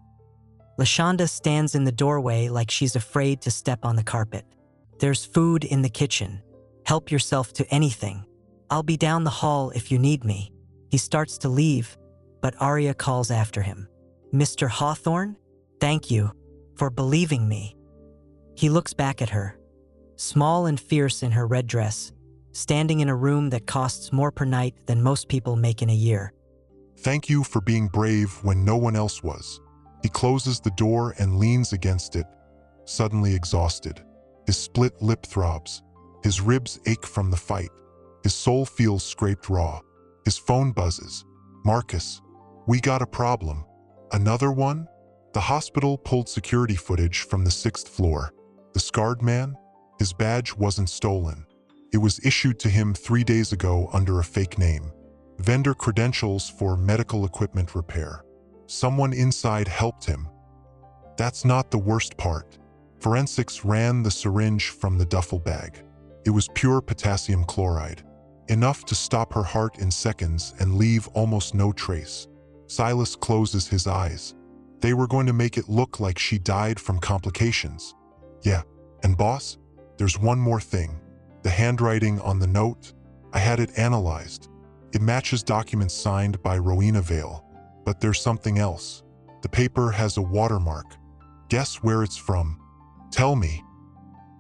Lashonda stands in the doorway like she's afraid to step on the carpet. There's food in the kitchen. Help yourself to anything. I'll be down the hall if you need me. He starts to leave, but Aria calls after him. Mr. Hawthorne, thank you for believing me. He looks back at her, small and fierce in her red dress, standing in a room that costs more per night than most people make in a year. Thank you for being brave when no one else was. He closes the door and leans against it, suddenly exhausted. His split lip throbs. His ribs ache from the fight. His soul feels scraped raw. His phone buzzes. Marcus, we got a problem. Another one? The hospital pulled security footage from the 6th floor. The scarred man? His badge wasn't stolen. It was issued to him 3 days ago under a fake name. Vendor credentials for medical equipment repair. Someone inside helped him. That's not the worst part. Forensics ran the syringe from the duffel bag. It was pure potassium chloride, enough to stop her heart in seconds and leave almost no trace. Silas closes his eyes. They were going to make it look like she died from complications. Yeah, and boss, there's one more thing. The handwriting on the note, I had it analyzed. It matches documents signed by Marena Vale, but there's something else. The paper has a watermark. Guess where it's from? Tell me.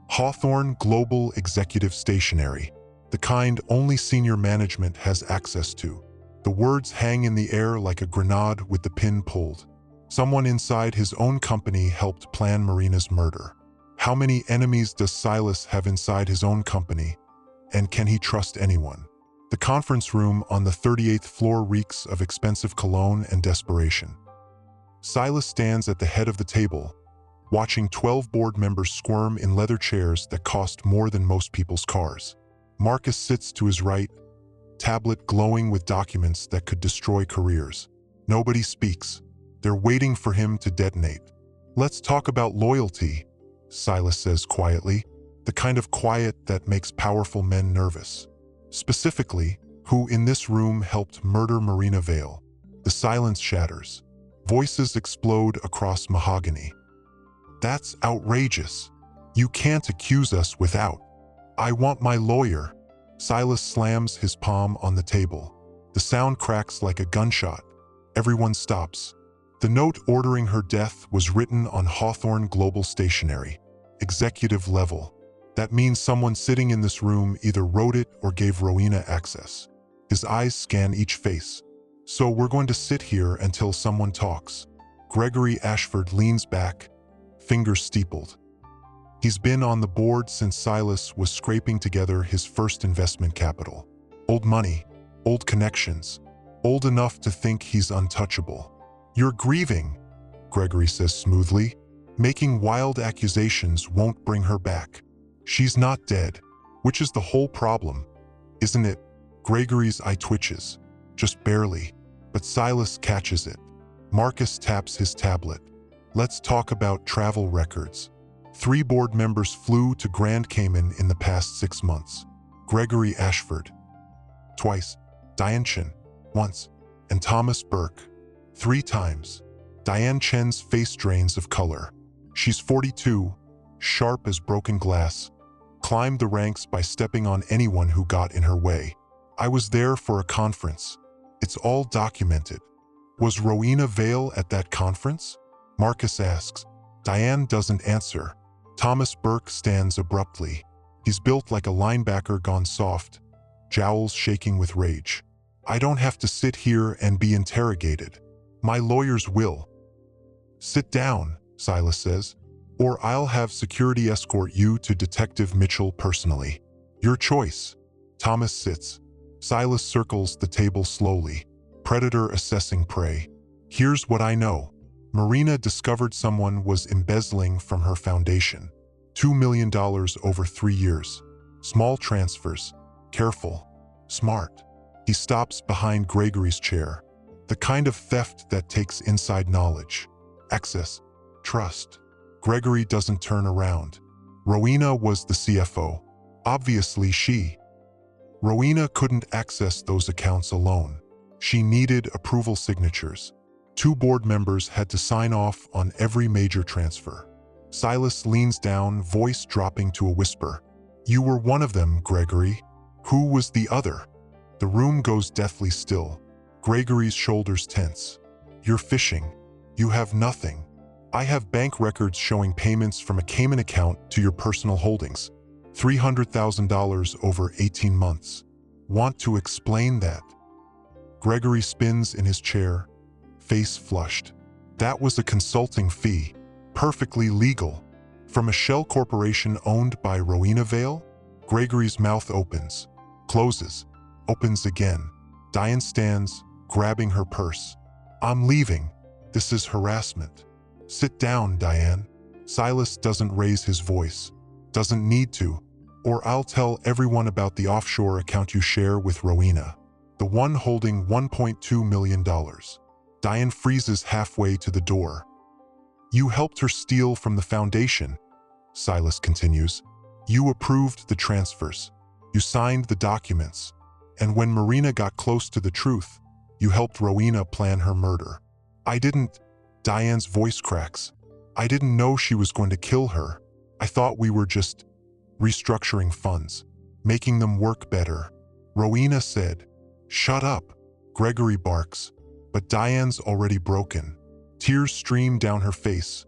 Hawthorne Global Executive Stationery, the kind only senior management has access to. The words hang in the air like a grenade with the pin pulled. Someone inside his own company helped plan Marina's murder. How many enemies does Silas have inside his own company? And can he trust anyone? The conference room on the 38th floor reeks of expensive cologne and desperation. Silas stands at the head of the table, watching 12 board members squirm in leather chairs that cost more than most people's cars. Marcus sits to his right, tablet glowing with documents that could destroy careers. Nobody speaks. They're waiting for him to detonate. Let's talk about loyalty, Silas says quietly, the kind of quiet that makes powerful men nervous. Specifically, who in this room helped murder Marena Vale? The silence shatters. Voices explode across mahogany. That's outrageous. You can't accuse us without. I want my lawyer. Silas slams his palm on the table. The sound cracks like a gunshot. Everyone stops. The note ordering her death was written on Hawthorne Global Stationery, executive level. That means someone sitting in this room either wrote it or gave Rowena access. His eyes scan each face. So we're going to sit here until someone talks. Gregory Ashford leans back, fingers steepled. He's been on the board since Silas was scraping together his first investment capital. Old money, old connections, old enough to think he's untouchable. You're grieving, Gregory says smoothly. Making wild accusations won't bring her back. She's not dead, which is the whole problem, isn't it? Gregory's eye twitches, just barely, but Silas catches it. Marcus taps his tablet. Let's talk about travel records. 3 board members flew to Grand Cayman in the past 6 months. Gregory Ashford, twice. Diane Chen, once. And Thomas Burke, 3 times. Diane Chen's face drains of color. She's 42, sharp as broken glass, climbed the ranks by stepping on anyone who got in her way. I was there for a conference. It's all documented. Was Marena Vale at that conference? Marcus asks. Diane doesn't answer. Thomas Burke stands abruptly. He's built like a linebacker gone soft, jowls shaking with rage. I don't have to sit here and be interrogated. My lawyers will. Sit down, Silas says, or I'll have security escort you to Detective Mitchell personally. Your choice. Thomas sits. Silas circles the table slowly, predator assessing prey. Here's what I know. Marena discovered someone was embezzling from her foundation. $2 million over 3 years. Small transfers. Careful. Smart. He stops behind Gregory's chair. The kind of theft that takes inside knowledge, access, trust. Gregory doesn't turn around. Rowena was the CFO. Obviously Rowena couldn't access those accounts alone. She needed approval signatures. 2 board members had to sign off on every major transfer. Silas leans down, voice dropping to a whisper. You were one of them, Gregory. Who was the other? The room goes deathly still. Gregory's shoulders tense. You're fishing. You have nothing. I have bank records showing payments from a Cayman account to your personal holdings. $300,000 over 18 months. Want to explain that? Gregory spins in his chair, face flushed. That was a consulting fee, perfectly legal. From a shell corporation owned by Marena Vale? Gregory's mouth opens, closes, opens again. Diane stands, grabbing her purse. I'm leaving. This is harassment. Sit down, Diane. Silas doesn't raise his voice. Doesn't need to. Or I'll tell everyone about the offshore account you share with Rowena. The one holding $1.2 million. Diane freezes halfway to the door. You helped her steal from the foundation, Silas continues. You approved the transfers. You signed the documents. And when Marena got close to the truth, you helped Rowena plan her murder. I didn't. Diane's voice cracks. I didn't know she was going to kill her. I thought we were just restructuring funds, making them work better. Rowena said, Shut up. Gregory barks, but Diane's already broken. Tears stream down her face,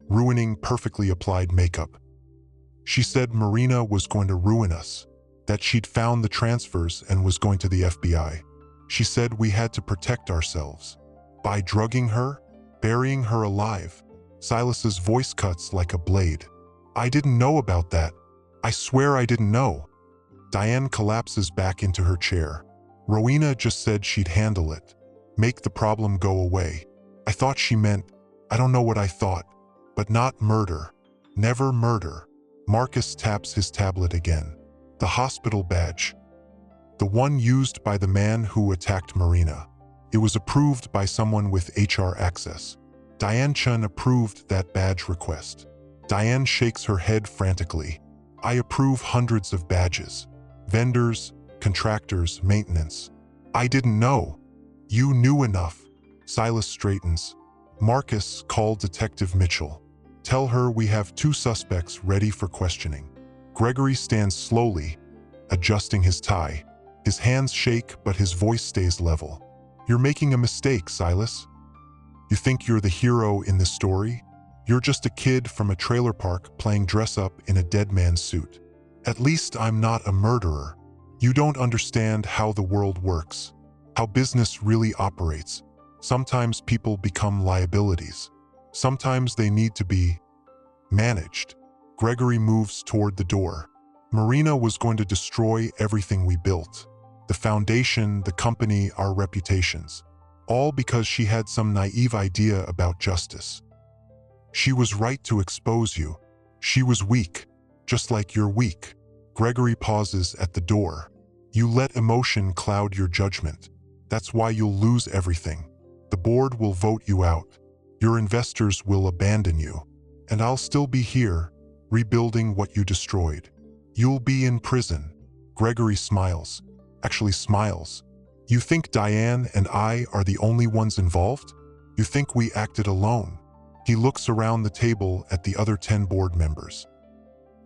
ruining perfectly applied makeup. She said Marena was going to ruin us, that she'd found the transfers and was going to the FBI. She said we had to protect ourselves. By drugging her, burying her alive. Silas's voice cuts like a blade. I didn't know about that. I swear I didn't know. Diane collapses back into her chair. Rowena just said she'd handle it. Make the problem go away. I thought she meant, I don't know what I thought, but not murder. Never murder. Marcus taps his tablet again. The hospital badge. The one used by the man who attacked Marena. It was approved by someone with HR access. Diane Chun approved that badge request. Diane shakes her head frantically. I approve hundreds of badges. Vendors, contractors, maintenance. I didn't know. You knew enough. Silas straightens. Marcus, call Detective Mitchell. Tell her we have 2 suspects ready for questioning. Gregory stands slowly, adjusting his tie. His hands shake, but his voice stays level. You're making a mistake, Silas. You think you're the hero in this story? You're just a kid from a trailer park playing dress-up in a dead man's suit. At least I'm not a murderer. You don't understand how the world works, how business really operates. Sometimes people become liabilities. Sometimes they need to be managed. Gregory moves toward the door. Marena was going to destroy everything we built. The foundation, the company, our reputations. All because she had some naive idea about justice. She was right to expose you. She was weak, just like you're weak. Gregory pauses at the door. You let emotion cloud your judgment. That's why you'll lose everything. The board will vote you out. Your investors will abandon you. And I'll still be here, rebuilding what you destroyed. You'll be in prison. Gregory smiles. Actually smiles. You think Diane and I are the only ones involved? You think we acted alone? He looks around the table at the other 10 board members.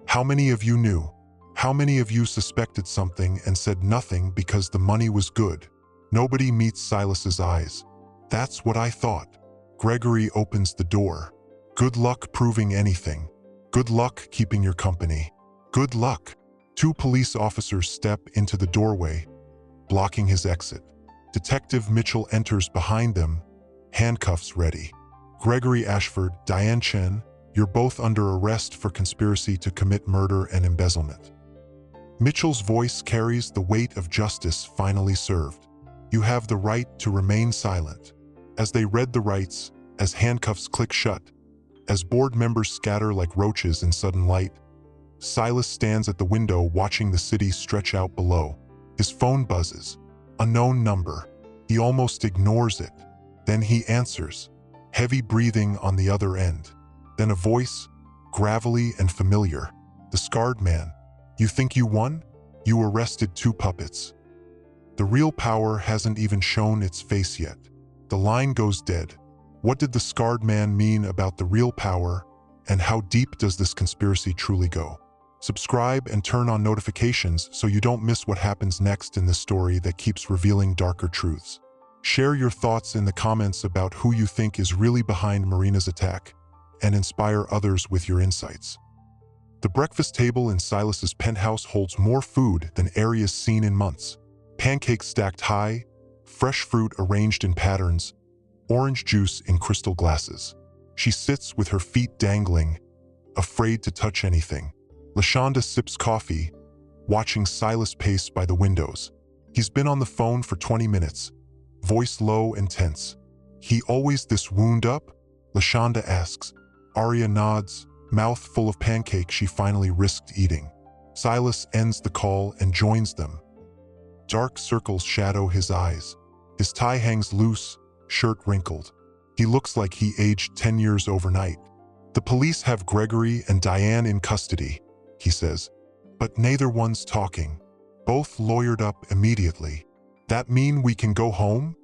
How many of you knew? How many of you suspected something and said nothing because the money was good? Nobody meets Silas's eyes. That's what I thought. Gregory opens the door. Good luck proving anything. Good luck keeping your company. Good luck. 2 police officers step into the doorway, blocking his exit. Detective Mitchell enters behind them, handcuffs ready. Gregory Ashford, Diane Chen, you're both under arrest for conspiracy to commit murder and embezzlement. Mitchell's voice carries the weight of justice finally served. You have the right to remain silent. As they read the rights, as handcuffs click shut, as board members scatter like roaches in sudden light, Silas stands at the window watching the city stretch out below. His phone buzzes. Unknown number. He almost ignores it. Then he answers. Heavy breathing on the other end. Then a voice, gravelly and familiar. The scarred man. You think you won? You arrested 2 puppets. The real power hasn't even shown its face yet. The line goes dead. What did the scarred man mean about the real power, and how deep does this conspiracy truly go? Subscribe and turn on notifications so you don't miss what happens next in this story that keeps revealing darker truths. Share your thoughts in the comments about who you think is really behind Marena's attack, and inspire others with your insights. The breakfast table in Silas's penthouse holds more food than Aria's seen in months. Pancakes stacked high, fresh fruit arranged in patterns, orange juice in crystal glasses. She sits with her feet dangling, afraid to touch anything. LaShonda sips coffee, watching Silas pace by the windows. He's been on the phone for 20 minutes, voice low and tense. He always this wound up? LaShonda asks. Aria nods, mouth full of pancake she finally risked eating. Silas ends the call and joins them. Dark circles shadow his eyes. His tie hangs loose, shirt wrinkled. He looks like he aged 10 years overnight. The police have Gregory and Diane in custody, he says, but neither one's talking. Both lawyered up immediately. That mean we can go home?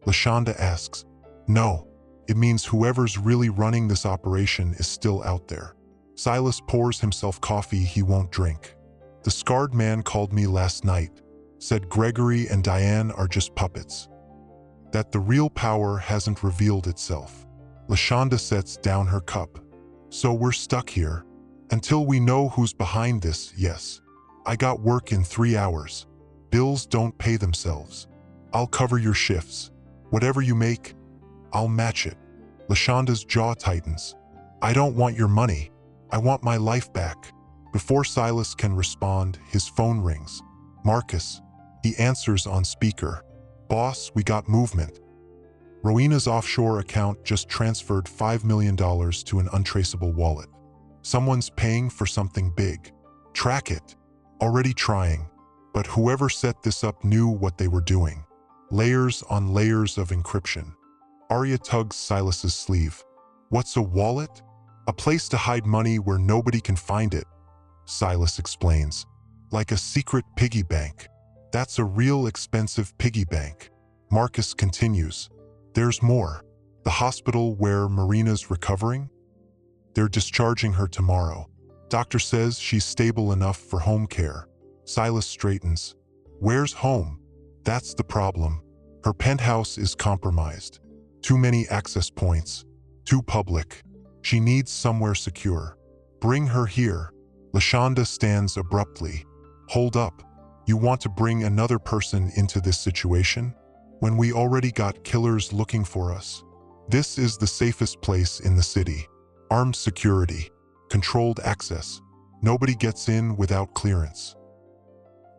LaShonda asks. No, it means whoever's really running this operation is still out there. Silas pours himself coffee he won't drink. The scarred man called me last night, said Gregory and Diane are just puppets. That the real power hasn't revealed itself. LaShonda sets down her cup. So we're stuck here. Until we know who's behind this, yes. I got work in 3 hours. Bills don't pay themselves. I'll cover your shifts. Whatever you make, I'll match it. LaShonda's jaw tightens. I don't want your money. I want my life back. Before Silas can respond, his phone rings. Marcus. He answers on speaker. Boss, we got movement. Rowena's offshore account just transferred $5 million to an untraceable wallet. Someone's paying for something big. Track it. Already trying. But whoever set this up knew what they were doing. Layers on layers of encryption. Aria tugs Silas's sleeve. What's a wallet? A place to hide money where nobody can find it, Silas explains. Like a secret piggy bank. That's a real expensive piggy bank. Marcus continues. There's more. The hospital where Marena's recovering? They're discharging her tomorrow. Doctor says she's stable enough for home care. Silas straightens. Where's home? That's the problem. Her penthouse is compromised. Too many access points. Too public. She needs somewhere secure. Bring her here. LaShonda stands abruptly. Hold up. You want to bring another person into this situation? When we already got killers looking for us? This is the safest place in the city. Armed security. Controlled access. Nobody gets in without clearance.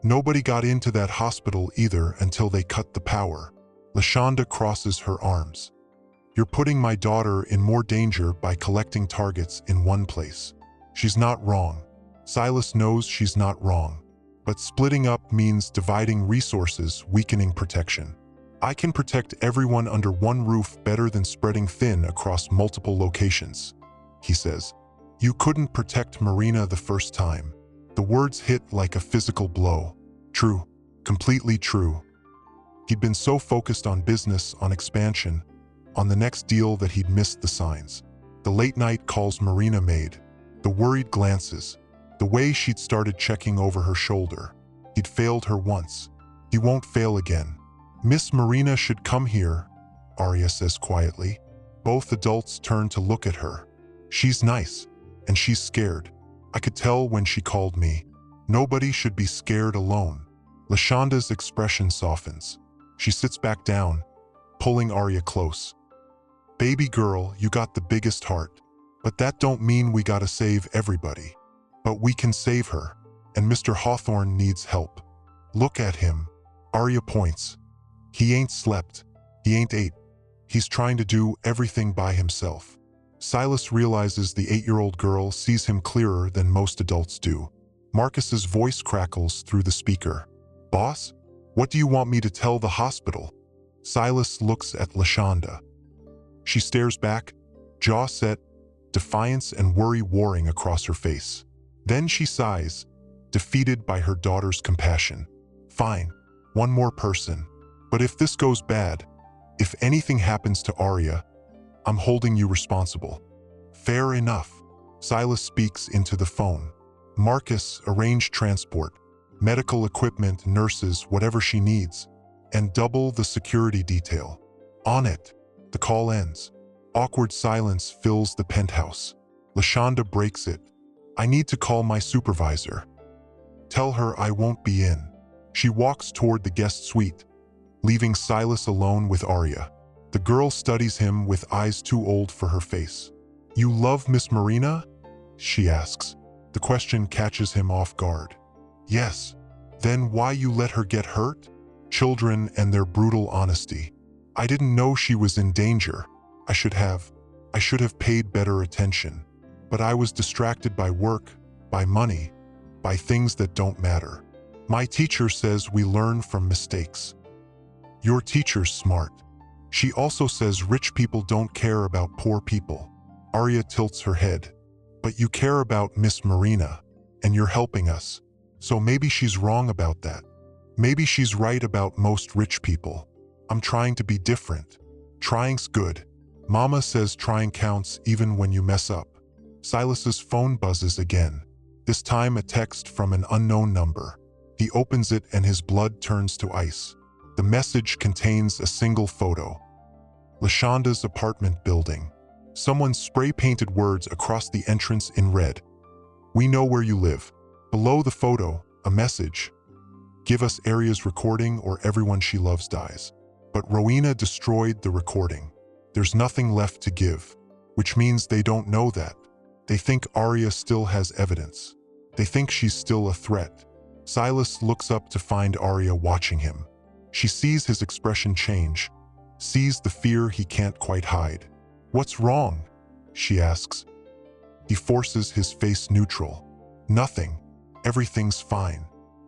Nobody got into that hospital either until they cut the power. LaShonda crosses her arms. You're putting my daughter in more danger by collecting targets in one place. She's not wrong. Silas knows she's not wrong. But splitting up means dividing resources, weakening protection. I can protect everyone under one roof better than spreading thin across multiple locations, he says. You couldn't protect Marena the first time. The words hit like a physical blow. True. Completely true. He'd been so focused on business, on expansion, on the next deal that he'd missed the signs. The late-night calls Marena made, the worried glances, the way she'd started checking over her shoulder. He'd failed her once. He won't fail again. Miss Marena should come here, Aria says quietly. Both adults turn to look at her. She's nice, and she's scared. I could tell when she called me. Nobody should be scared alone. LaShonda's expression softens. She sits back down, pulling Aria close. Baby girl, you got the biggest heart. But that don't mean we gotta save everybody. But we can save her, and Mr. Hawthorne needs help. Look at him. Aria points. He ain't slept. He ain't ate. He's trying to do everything by himself. Silas realizes the 8-year-old girl sees him clearer than most adults do. Marcus's voice crackles through the speaker. Boss? What do you want me to tell the hospital? Silas looks at Lashonda. She stares back, jaw set, defiance and worry warring across her face. Then she sighs, defeated by her daughter's compassion. Fine, one more person. But if this goes bad, if anything happens to Aria, I'm holding you responsible. Fair enough. Silas speaks into the phone. Marcus, arrange transport, medical equipment, nurses, whatever she needs, and double the security detail. On it. The call ends. Awkward silence fills the penthouse. Lashonda breaks it. I need to call my supervisor. Tell her I won't be in. She walks toward the guest suite, leaving Silas alone with Aria. The girl studies him with eyes too old for her face. You love Miss Marena? She asks. The question catches him off guard. Yes. Then why you let her get hurt? Children and their brutal honesty. I didn't know she was in danger. I should have paid better attention. But I was distracted by work, by money, by things that don't matter. My teacher says we learn from mistakes. Your teacher's smart. She also says rich people don't care about poor people. Aria tilts her head. But you care about Miss Marena, and you're helping us. So maybe she's wrong about that. Maybe she's right about most rich people. I'm trying to be different. Trying's good. Mama says trying counts even when you mess up. Silas's phone buzzes again. This time a text from an unknown number. He opens it and his blood turns to ice. The message contains a single photo. Lashonda's apartment building. Someone spray-painted words across the entrance in red. We know where you live. Below the photo, a message. Give us Aria's recording or everyone she loves dies. But Rowena destroyed the recording. There's nothing left to give, which means they don't know that. They think Aria still has evidence. They think she's still a threat. Silas looks up to find Aria watching him. She sees his expression change, sees the fear he can't quite hide. What's wrong? She asks. He forces his face neutral. Nothing. Everything's fine.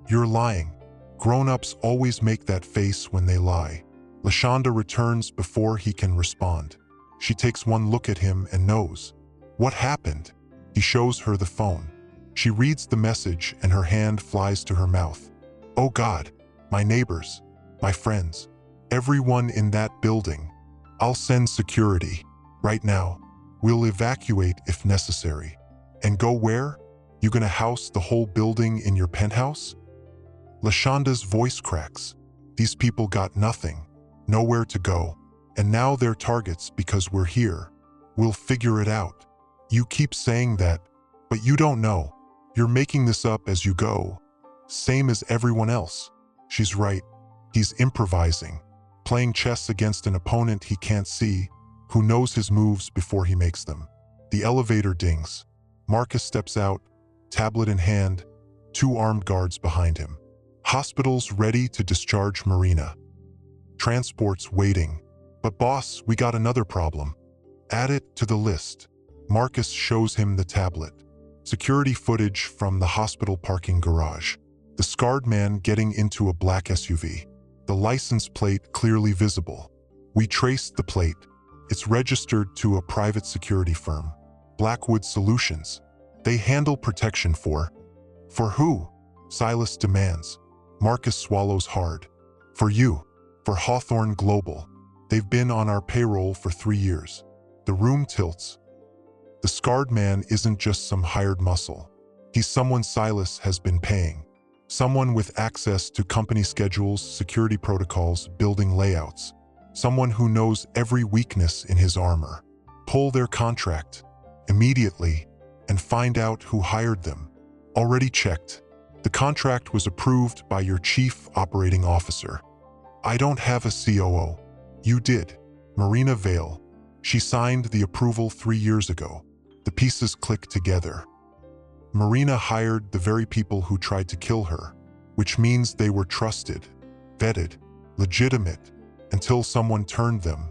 You're lying. Grown-ups always make that face when they lie. Lashonda returns before he can respond. She takes one look at him and knows. What happened? He shows her the phone. She reads the message and her hand flies to her mouth. Oh God, my neighbors, my friends, everyone in that building. I'll send security. Right now, we'll evacuate if necessary. And go where? You gonna house the whole building in your penthouse? Lashonda's voice cracks. These people got nothing, nowhere to go, and now they're targets because we're here. We'll figure it out. You keep saying that, but you don't know. You're making this up as you go. Same as everyone else. She's right. He's improvising, playing chess against an opponent he can't see, who knows his moves before he makes them. The elevator dings. Marcus steps out, tablet in hand, 2 armed guards behind him. Hospitals ready to discharge Marena. Transports waiting. But boss, we got another problem. Add it to the list. Marcus shows him the tablet. Security footage from the hospital parking garage. The scarred man getting into a black SUV. The license plate clearly visible. We traced the plate. It's registered to a private security firm, Blackwood Solutions. They handle protection for who? Silas demands. Marcus swallows hard. For you, for Hawthorne Global. They've been on our payroll for 3 years. The room tilts. The scarred man isn't just some hired muscle. He's someone Silas has been paying. Someone with access to company schedules, security protocols, building layouts. Someone who knows every weakness in his armor. Pull their contract immediately and find out who hired them. Already checked. The contract was approved by your chief operating officer. I don't have a COO. You did. Marena Vale. She signed the approval 3 years ago. The pieces click together. Marena hired the very people who tried to kill her, which means they were trusted, vetted, legitimate, until someone turned them.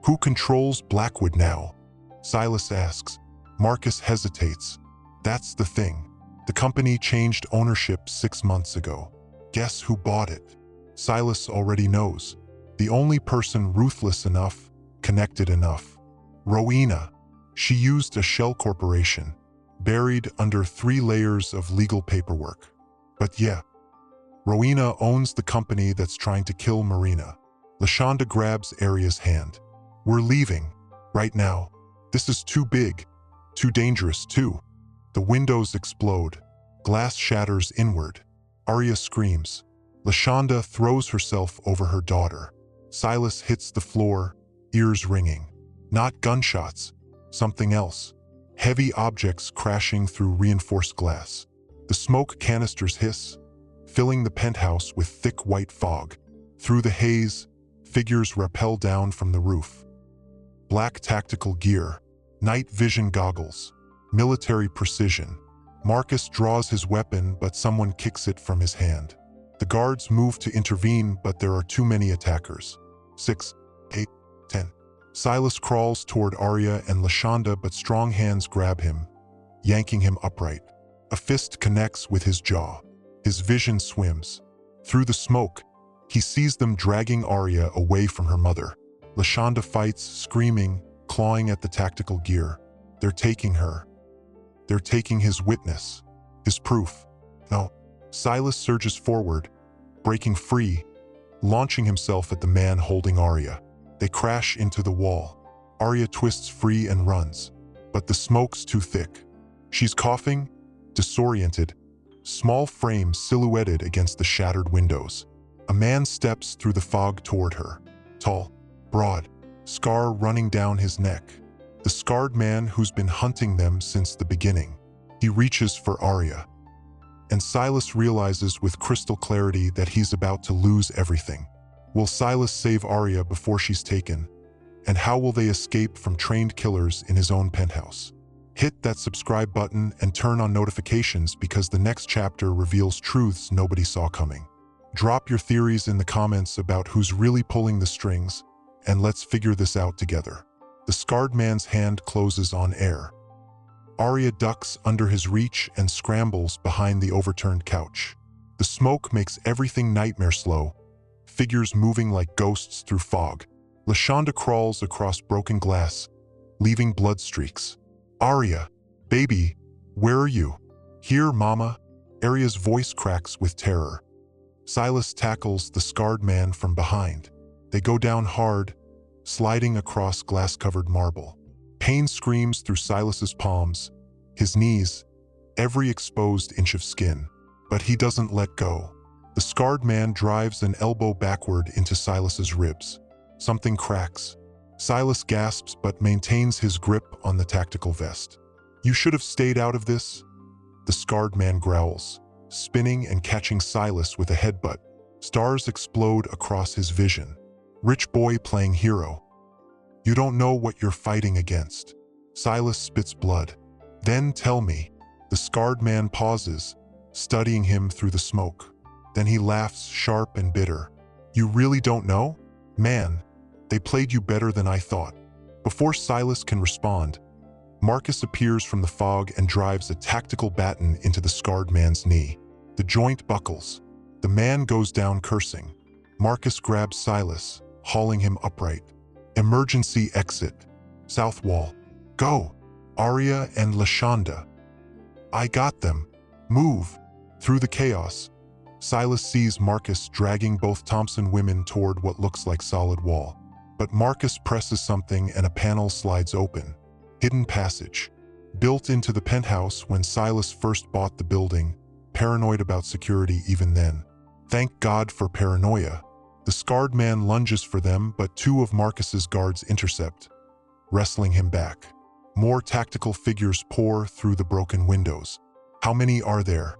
Who controls Blackwood now? Silas asks. Marcus hesitates. That's the thing. The company changed ownership 6 months ago. Guess who bought it? Silas already knows. The only person ruthless enough, connected enough. Rowena. She used a shell corporation, buried under 3 layers of legal paperwork. But yeah, Rowena owns the company that's trying to kill Marena. LaShonda grabs Aria's hand. We're leaving. Right now. This is too big. Too dangerous, too. The windows explode. Glass shatters inward. Aria screams. LaShonda throws herself over her daughter. Silas hits the floor, ears ringing. Not gunshots. Something else. Heavy objects crashing through reinforced glass. The smoke canisters hiss, filling the penthouse with thick white fog. Through the haze, figures rappel down from the roof. Black tactical gear, night vision goggles, military precision. Marcus draws his weapon, but someone kicks it from his hand. The guards move to intervene, but there are too many attackers. 6, 8, 10. Silas crawls toward Aria and LaShonda, but strong hands grab him, yanking him upright. A fist connects with his jaw. His vision swims. Through the smoke, he sees them dragging Aria away from her mother. LaShonda fights, screaming, clawing at the tactical gear. They're taking her. They're taking his witness, his proof. No. Silas surges forward, breaking free, launching himself at the man holding Aria. They crash into the wall. Aria twists free and runs, but the smoke's too thick. She's coughing, disoriented, small frame silhouetted against the shattered windows. A man steps through the fog toward her. Tall, broad, scar running down his neck. The scarred man who's been hunting them since the beginning. He reaches for Aria. And Silas realizes with crystal clarity that he's about to lose everything. Will Silas save Aria before she's taken? And how will they escape from trained killers in his own penthouse? Hit that subscribe button and turn on notifications, because the next chapter reveals truths nobody saw coming. Drop your theories in the comments about who's really pulling the strings, and let's figure this out together. The scarred man's hand closes on air. Aria ducks under his reach and scrambles behind the overturned couch. The smoke makes everything nightmare slow, figures moving like ghosts through fog. LaShonda crawls across broken glass, leaving blood streaks. Aria, baby, where are you? Here, Mama. Aria's voice cracks with terror. Silas tackles the scarred man from behind. They go down hard, sliding across glass-covered marble. Pain screams through Silas's palms, his knees, every exposed inch of skin. But he doesn't let go. The scarred man drives an elbow backward into Silas's ribs. Something cracks. Silas gasps but maintains his grip on the tactical vest. You should have stayed out of this, the scarred man growls, spinning and catching Silas with a headbutt. Stars explode across his vision. Rich boy playing hero. You don't know what you're fighting against. Silas spits blood. Then tell me. The scarred man pauses, studying him through the smoke. Then he laughs sharp and bitter. You really don't know? Man, they played you better than I thought. Before Silas can respond, Marcus appears from the fog and drives a tactical baton into the scarred man's knee. The joint buckles. The man goes down cursing. Marcus grabs Silas, hauling him upright. Emergency exit. South wall. Go. Aria and LaShonda. I got them. Move. Through the chaos, Silas sees Marcus dragging both Thompson women toward what looks like solid wall. But Marcus presses something and a panel slides open. Hidden passage. Built into the penthouse when Silas first bought the building, paranoid about security even then. Thank God for paranoia. The scarred man lunges for them, but 2 of Marcus's guards intercept, wrestling him back. More tactical figures pour through the broken windows. How many are there?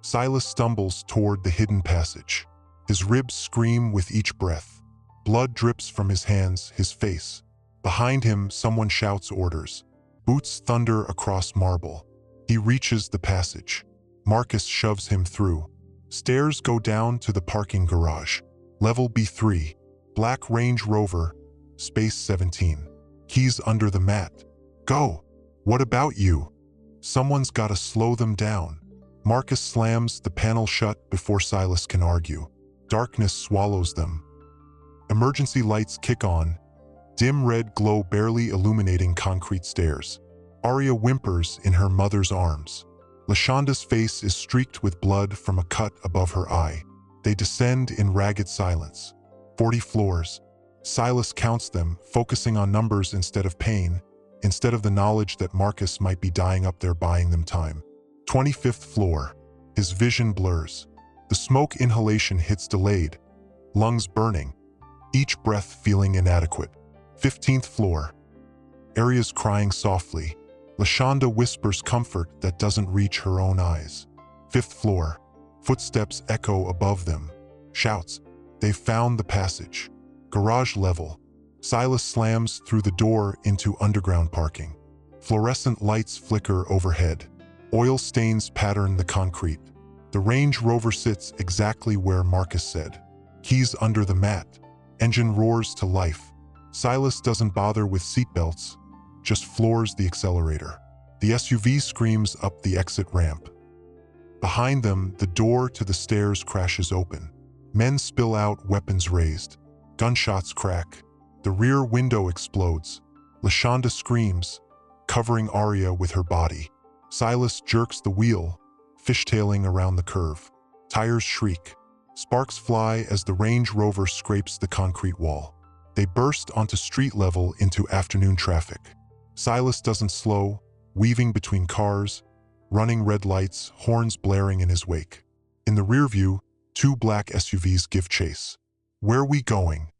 Silas stumbles toward the hidden passage. His ribs scream with each breath. Blood drips from his hands, his face. Behind him, someone shouts orders. Boots thunder across marble. He reaches the passage. Marcus shoves him through. Stairs go down to the parking garage. Level B3. Black Range Rover. Space 17. Keys under the mat. Go. What about you? Someone's gotta slow them down. Marcus slams the panel shut before Silas can argue. darkness swallows them. Emergency lights kick on, dim red glow barely illuminating concrete stairs. Aria whimpers in her mother's arms. Lashanda's face is streaked with blood from a cut above her eye. They descend in ragged silence. 40 floors. Silas counts them, focusing on numbers instead of pain, instead of the knowledge that Marcus might be dying up there buying them time. 25th floor. His vision blurs. The smoke inhalation hits delayed, lungs burning, each breath feeling inadequate. 15th floor. Aria's crying softly. Lashanda whispers comfort that doesn't reach her own eyes. 5th floor. Footsteps echo above them. Shouts. They've found the passage. Garage level. Silas slams through the door into underground parking. Fluorescent lights flicker overhead. Oil stains pattern the concrete. The Range Rover sits exactly where Marcus said. Keys under the mat. Engine roars to life. Silas doesn't bother with seatbelts, just floors the accelerator. The SUV screams up the exit ramp. Behind them, the door to the stairs crashes open. Men spill out, weapons raised. Gunshots crack. The rear window explodes. Lashanda screams, covering Aria with her body. Silas jerks the wheel, fishtailing around the curve. Tires shriek. Sparks fly as the Range Rover scrapes the concrete wall. They burst onto street level into afternoon traffic. Silas doesn't slow, weaving between cars, running red lights, horns blaring in his wake. In the rear view, 2 black SUVs give chase. Where we going?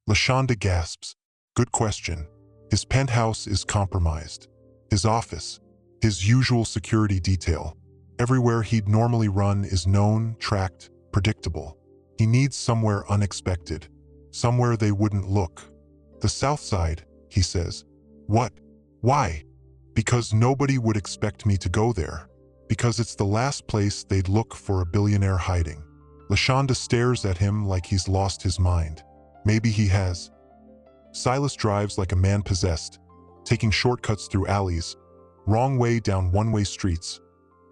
Lashanda gasps. Good question. His penthouse is compromised. His office, his usual security detail. Everywhere he'd normally run is known, tracked, predictable. He needs somewhere unexpected, somewhere they wouldn't look. The South Side, he says. What? Why? Because nobody would expect me to go there. Because it's the last place they'd look for a billionaire hiding. Lashanda stares at him like he's lost his mind. Maybe he has. Silas drives like a man possessed, taking shortcuts through alleys, wrong way down one-way streets,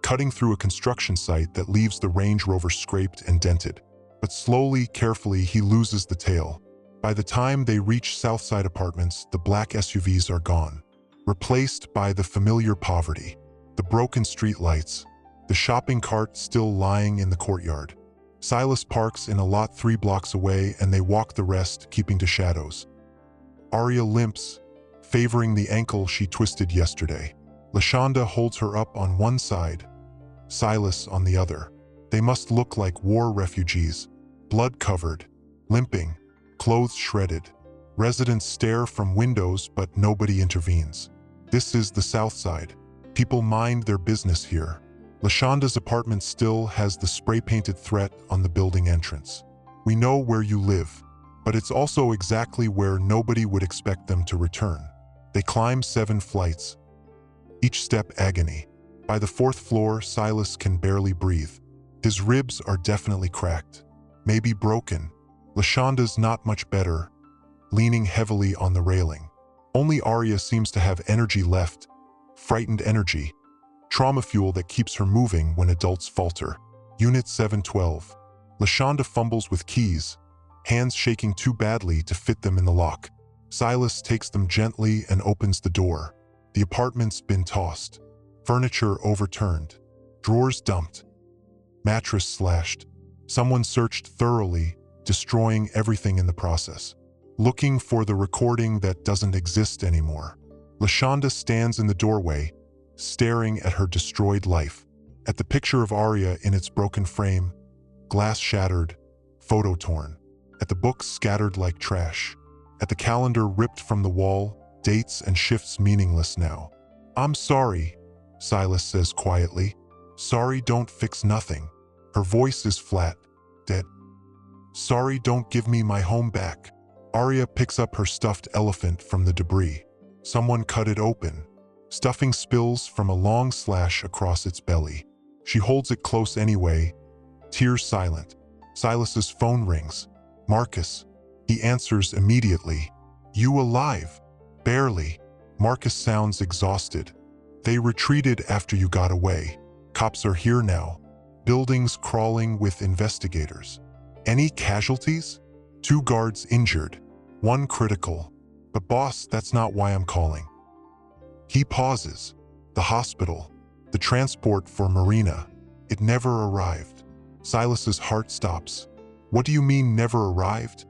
cutting through a construction site that leaves the Range Rover scraped and dented. But slowly, carefully, he loses the tail. By the time they reach Southside Apartments, the black SUVs are gone, replaced by the familiar poverty, the broken street lights, the shopping cart still lying in the courtyard. Silas parks in a lot 3 blocks away and they walk the rest, keeping to shadows. Aria limps, favoring the ankle she twisted yesterday. Lashanda holds her up on one side, Silas on the other. They must look like war refugees, blood-covered, limping, clothes shredded. Residents stare from windows, but nobody intervenes. This is the South Side. People mind their business here. Lashanda's apartment still has the spray-painted threat on the building entrance. We know where you live, but it's also exactly where nobody would expect them to return. They climb 7 flights, each step agony. By the 4th floor, Silas can barely breathe. His ribs are definitely cracked, maybe broken. Lashanda's not much better, leaning heavily on the railing. Only Aria seems to have energy left, frightened energy, trauma fuel that keeps her moving when adults falter. Unit 712. Lashanda fumbles with keys, hands shaking too badly to fit them in the lock. Silas takes them gently and opens the door. The apartment's been tossed, furniture overturned, drawers dumped, mattress slashed. Someone searched thoroughly, destroying everything in the process, looking for the recording that doesn't exist anymore. Lashanda stands in the doorway, staring at her destroyed life, at the picture of Aria in its broken frame, glass shattered, photo torn, at the books scattered like trash, at the calendar ripped from the wall, dates and shifts meaningless now. I'm sorry, Silas says quietly. Sorry don't fix nothing. Her voice is flat, dead. Sorry don't give me my home back. Aria picks up her stuffed elephant from the debris. Someone cut it open. Stuffing spills from a long slash across its belly. She holds it close anyway, tears silent. Silas's phone rings. Marcus. He answers immediately. You alive? Barely. Marcus sounds exhausted. They retreated after you got away. Cops are here now. Buildings crawling with investigators. Any casualties? 2 guards injured, 1 critical. But boss, that's not why I'm calling. He pauses. The hospital, the transport for Marena, it never arrived. Silas's heart stops. What do you mean never arrived?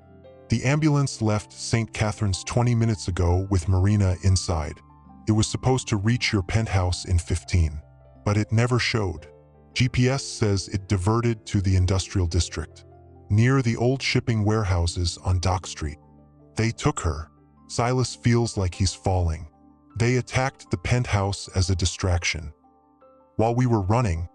The ambulance left St. Catherine's 20 minutes ago with Marena inside. It was supposed to reach your penthouse in 15, but it never showed. GPS says it diverted to the industrial district, near the old shipping warehouses on Dock Street. They took her. Silas feels like he's falling. They attacked the penthouse as a distraction. While we were running,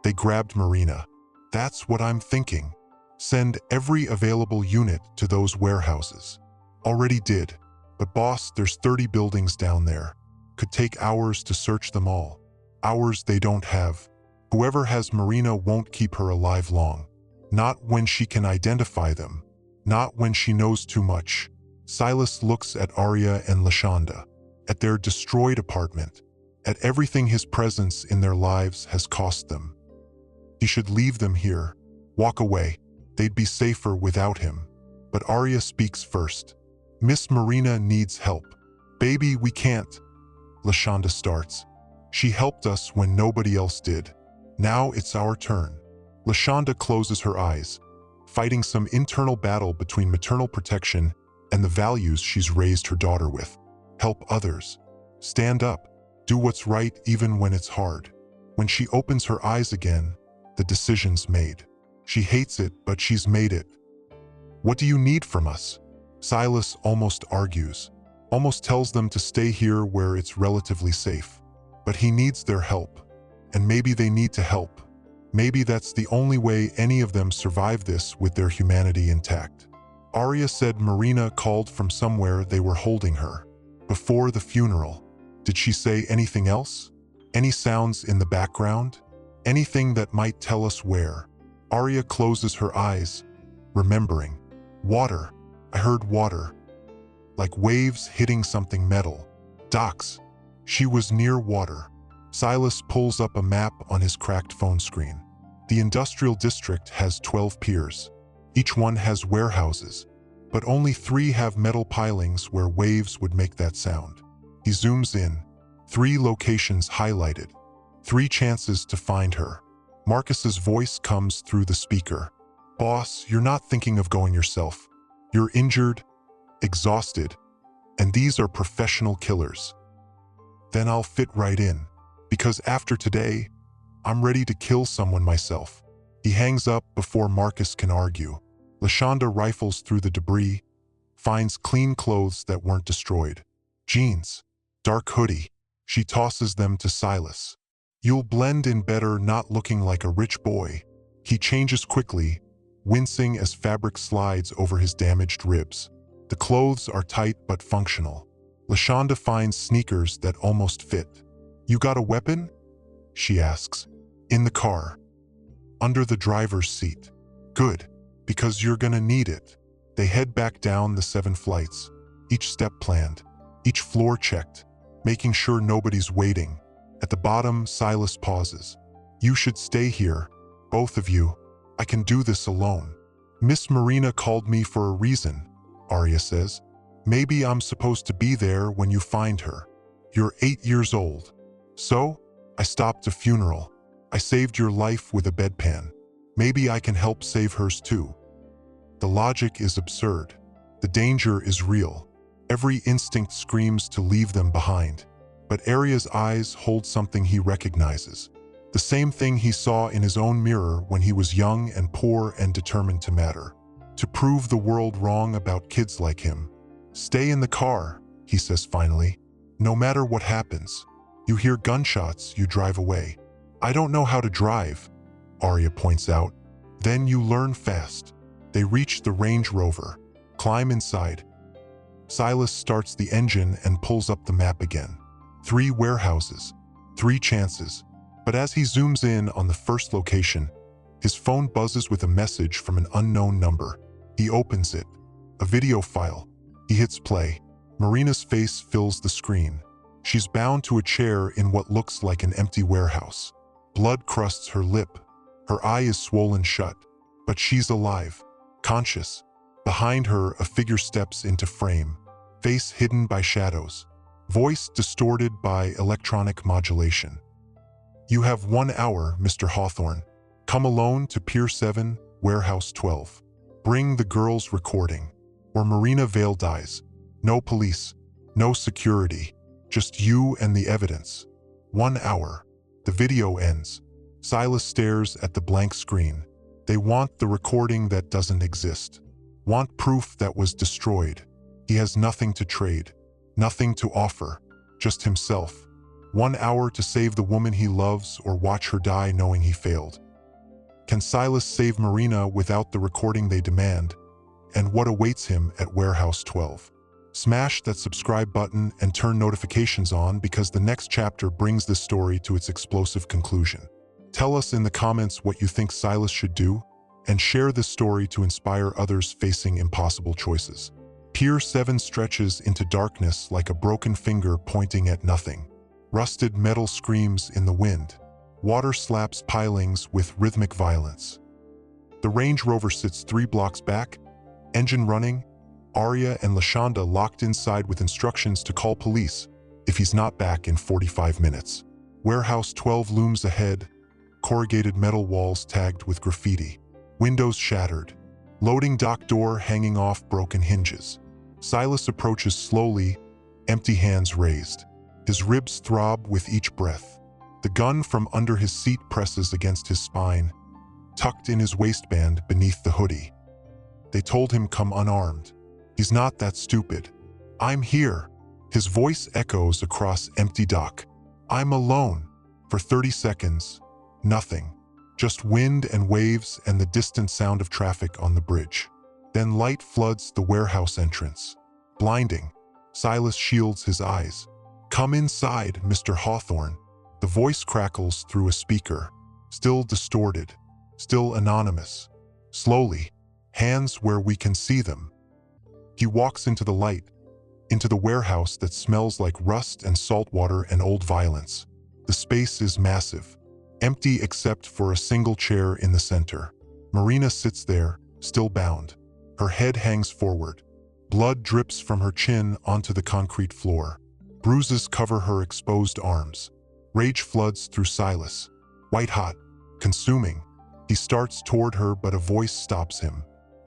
they grabbed Marena. That's what I'm thinking. Send every available unit to those warehouses. Already did. But boss, there's 30 buildings down there. Could take hours to search them all. Hours they don't have. Whoever has Marena won't keep her alive long. Not when she can identify them. Not when she knows too much. Silas looks at Aria and Lashonda, at their destroyed apartment, at everything his presence in their lives has cost them. He should leave them here, walk away. They'd be safer without him. But Aria speaks first. Miss Marena needs help. Baby, we can't. Lashonda starts. She helped us when nobody else did. Now it's our turn. Lashonda closes her eyes, fighting some internal battle between maternal protection and the values she's raised her daughter with. Help others. Stand up. Do what's right even when it's hard. When she opens her eyes again, the decision's made. She hates it, but she's made it. What do you need from us? Silas almost argues, almost tells them to stay here where it's relatively safe. But he needs their help. And maybe they need to help. Maybe that's the only way any of them survive this with their humanity intact. Aria said Marena called from somewhere they were holding her. Before the funeral. Did she say anything else? Any sounds in the background? Anything that might tell us where? Aria closes her eyes, remembering. Water. I heard water. Like waves hitting something metal. Docks. She was near water. Silas pulls up a map on his cracked phone screen. The industrial district has 12 piers. Each one has warehouses, but only 3 have metal pilings where waves would make that sound. He zooms in. 3 locations highlighted. 3 chances to find her. Marcus's voice comes through the speaker. Boss, you're not thinking of going yourself. You're injured, exhausted, and these are professional killers. Then I'll fit right in. Because after today, I'm ready to kill someone myself. He hangs up before Marcus can argue. Lashonda rifles through the debris, finds clean clothes that weren't destroyed. Jeans, dark hoodie. She tosses them to Silas. You'll blend in better not looking like a rich boy. He changes quickly, wincing as fabric slides over his damaged ribs. The clothes are tight but functional. Lashonda finds sneakers that almost fit. You got a weapon? She asks. In the car. Under the driver's seat. Good, because you're gonna need it. They head back down the 7 flights, each step planned, each floor checked, making sure nobody's waiting. At the bottom, Silas pauses. You should stay here, both of you. I can do this alone. Miss Marena called me for a reason, Aria says. Maybe I'm supposed to be there when you find her. You're 8 years old. So, I stopped a funeral. I saved your life with a bedpan. Maybe I can help save hers too. The logic is absurd. The danger is real. Every instinct screams to leave them behind. But Aria's eyes hold something he recognizes. The same thing he saw in his own mirror when he was young and poor and determined to matter. To prove the world wrong about kids like him. Stay in the car, he says finally. No matter what happens. You hear gunshots, you drive away. I don't know how to drive, Aria points out. Then you learn fast. They reach the Range Rover, climb inside. Silas starts the engine and pulls up the map again. 3 warehouses, 3 chances. But as he zooms in on the first location, his phone buzzes with a message from an unknown number. He opens it. A video file. He hits play. Marina's face fills the screen. She's bound to a chair in what looks like an empty warehouse. Blood crusts her lip. Her eye is swollen shut. But she's alive. Conscious. Behind her, a figure steps into frame, face hidden by shadows, voice distorted by electronic modulation. "You have 1 hour, Mr. Hawthorne. Come alone to Pier 7, Warehouse 12. Bring the girl's recording, or Marena Vale dies. No police, no security, just you and the evidence. 1 hour." The video ends. Silas stares at the blank screen. They want the recording that doesn't exist. Want proof that was destroyed. He has nothing to trade, nothing to offer, just himself. 1 hour to save the woman he loves or watch her die knowing he failed. Can Silas save Marena without the recording they demand? And what awaits him at Warehouse 12? Smash that subscribe button and turn notifications on, because the next chapter brings this story to its explosive conclusion. Tell us in the comments what you think Silas should do, and share this story to inspire others facing impossible choices. Pier 7 stretches into darkness like a broken finger pointing at nothing. Rusted metal screams in the wind. Water slaps pilings with rhythmic violence. The Range Rover sits 3 blocks back, engine running, Aria and Lashonda locked inside with instructions to call police if he's not back in 45 minutes. Warehouse 12 looms ahead, corrugated metal walls tagged with graffiti, windows shattered, loading dock door hanging off broken hinges. Silas approaches slowly, empty hands raised. His ribs throb with each breath. The gun from under his seat presses against his spine, tucked in his waistband beneath the hoodie. They told him come unarmed. He's not that stupid. "I'm here." His voice echoes across empty dock. "I'm alone." For 30 seconds, nothing. Just wind and waves and the distant sound of traffic on the bridge. Then light floods the warehouse entrance. Blinding. Silas shields his eyes. "Come inside, Mr. Hawthorne." The voice crackles through a speaker. Still distorted. Still anonymous. Slowly. "Hands where we can see them." He walks into the light. Into the warehouse that smells like rust and salt water and old violence. The space is massive. Empty except for a single chair in the center. Marena sits there, still bound. Her head hangs forward. Blood drips from her chin onto the concrete floor. Bruises cover her exposed arms. Rage floods through Silas. White hot. Consuming. He starts toward her, but a voice stops him.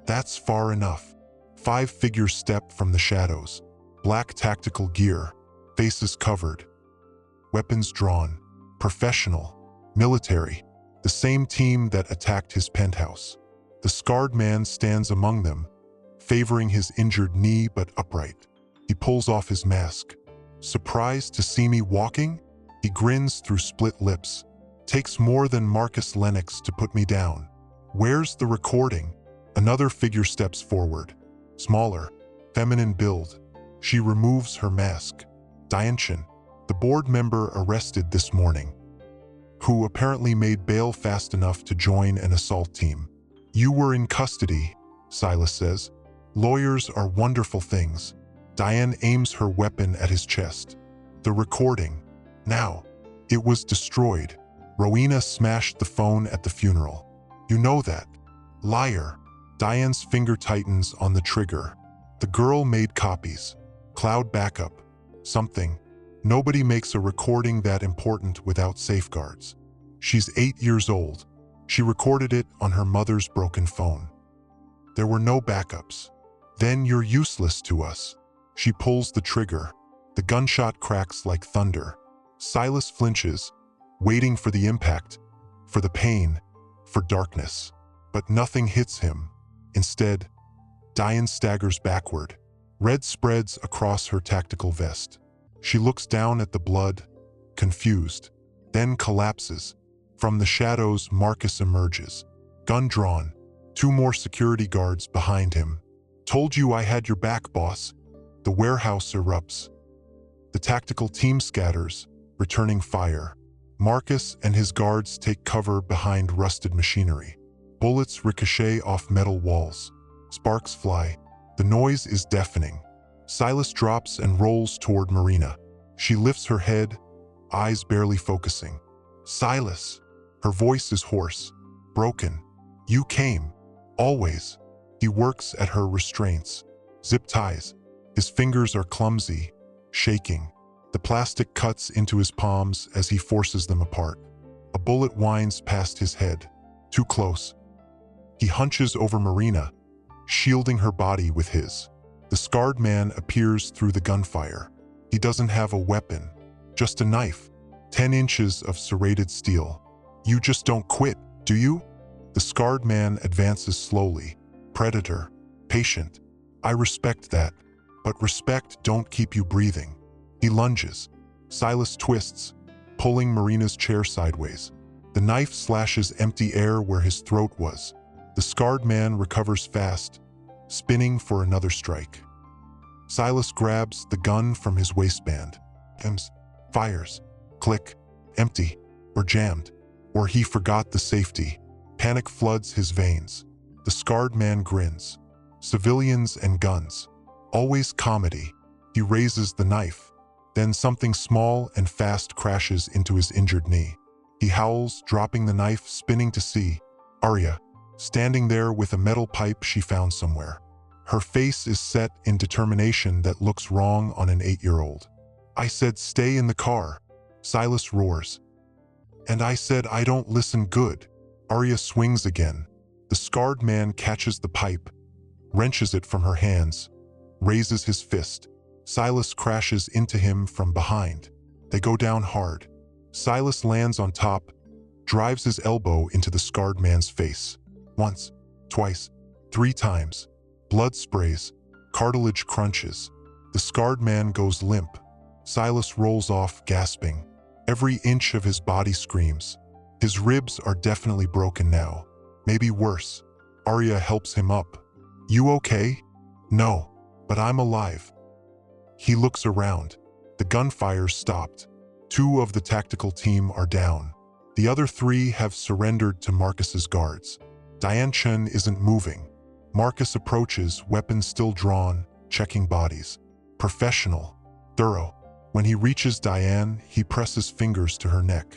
"That's far enough." 5 figures step from the shadows. Black tactical gear. Faces covered. Weapons drawn. Professional. Military. The same team that attacked his penthouse. The scarred man stands among them, favoring his injured knee but upright. He pulls off his mask. "Surprised to see me walking?" He grins through split lips. "Takes more than Marcus Lennox to put me down." "Where's the recording?" Another figure steps forward. Smaller, feminine build. She removes her mask. Dianchen, the board member arrested this morning, who apparently made bail fast enough to join an assault team. "You were in custody," Silas says. "Lawyers are wonderful things." Diane aims her weapon at his chest. "The recording. Now." "It was destroyed. Rowena smashed the phone at the funeral." "You know that." "Liar." Diane's finger tightens on the trigger. "The girl made copies. Cloud backup. Something. Nobody makes a recording that important without safeguards. She's 8 years old. She recorded it on her mother's broken phone. There were no backups." "Then you're useless to us." She pulls the trigger. The gunshot cracks like thunder. Silas flinches, waiting for the impact, for the pain, for darkness. But nothing hits him. Instead, Diane staggers backward. Red spreads across her tactical vest. She looks down at the blood, confused, then collapses. From the shadows, Marcus emerges, gun drawn, 2 more security guards behind him. "Told you I had your back, boss." The warehouse erupts. The tactical team scatters, returning fire. Marcus and his guards take cover behind rusted machinery. Bullets ricochet off metal walls. Sparks fly. The noise is deafening. Silas drops and rolls toward Marena. She lifts her head, eyes barely focusing. "Silas." Her voice is hoarse, broken. "You came. Always. He works at her restraints. Zip ties. His fingers are clumsy, shaking. The plastic cuts into his palms as he forces them apart. A bullet winds past his head. Too close. He hunches over Marena, shielding her body with his. The scarred man appears through the gunfire. He doesn't have a weapon, just a knife. 10 inches of serrated steel. You just don't quit, do you? The scarred man advances slowly. Predator. Patient. I respect that. But respect don't keep you breathing. He lunges. Silas twists, pulling Marena's chair sideways. The knife slashes empty air where his throat was. The scarred man recovers fast, spinning for another strike. Silas grabs the gun from his waistband. Fires. Click. Empty. Or jammed. Or he forgot the safety. Panic floods his veins. The scarred man grins. Civilians and guns. Always comedy. He raises the knife. Then something small and fast crashes into his injured knee. He howls, dropping the knife, spinning to see Aria, standing there with a metal pipe she found somewhere. Her face is set in determination that looks wrong on an 8-year-old. I said stay in the car, Silas roars. And I said I don't listen good. Aria swings again. The scarred man catches the pipe, wrenches it from her hands, raises his fist. Silas crashes into him from behind. They go down hard. Silas lands on top, drives his elbow into the scarred man's face. Once, twice, 3 times. Blood sprays, cartilage crunches. The scarred man goes limp. Silas rolls off, gasping. Every inch of his body screams. His ribs are definitely broken now. Maybe worse. Aria helps him up. You okay? No, but I'm alive. He looks around. The gunfire's stopped. 2 of the tactical team are down. The other 3 have surrendered to Marcus's guards. Diane Chen isn't moving. Marcus approaches, weapons still drawn, checking bodies. Professional, thorough. When he reaches Diane, he presses fingers to her neck,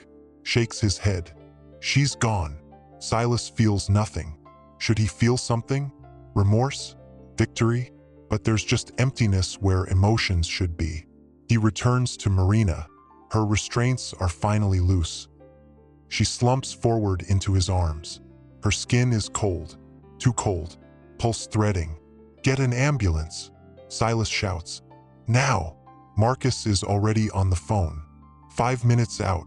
shakes his head. She's gone. Silas feels nothing. Should he feel something? Remorse? Victory? But there's just emptiness where emotions should be. He returns to Marena. Her restraints are finally loose. She slumps forward into his arms. Her skin is cold, too cold, pulse threading. Get an ambulance, Silas shouts. Now! Marcus is already on the phone. 5 minutes out.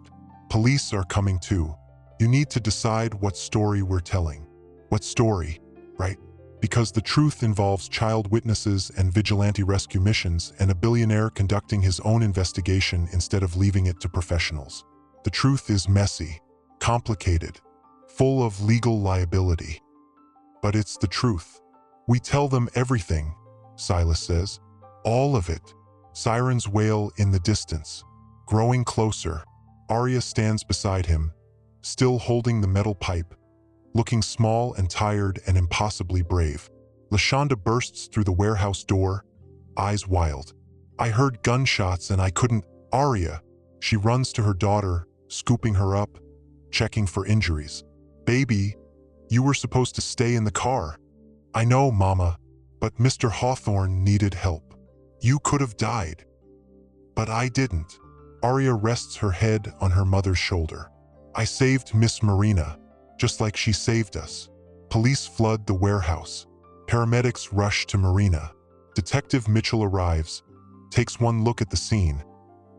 Police are coming too. You need to decide what story we're telling. What story, right? Because the truth involves child witnesses and vigilante rescue missions and a billionaire conducting his own investigation instead of leaving it to professionals. The truth is messy, complicated, full of legal liability. But it's the truth. We tell them everything, Silas says. All of it. Sirens wail in the distance. Growing closer, Aria stands beside him, still holding the metal pipe, looking small and tired and impossibly brave. LaShonda bursts through the warehouse door, eyes wild. I heard gunshots and I couldn't. Aria. She runs to her daughter, scooping her up, checking for injuries. Baby, you were supposed to stay in the car. I know, Mama, but Mr. Hawthorne needed help. You could have died. But I didn't. Aria rests her head on her mother's shoulder. I saved Miss Marena, just like she saved us. Police flood the warehouse. Paramedics rush to Marena. Detective Mitchell arrives, takes one look at the scene,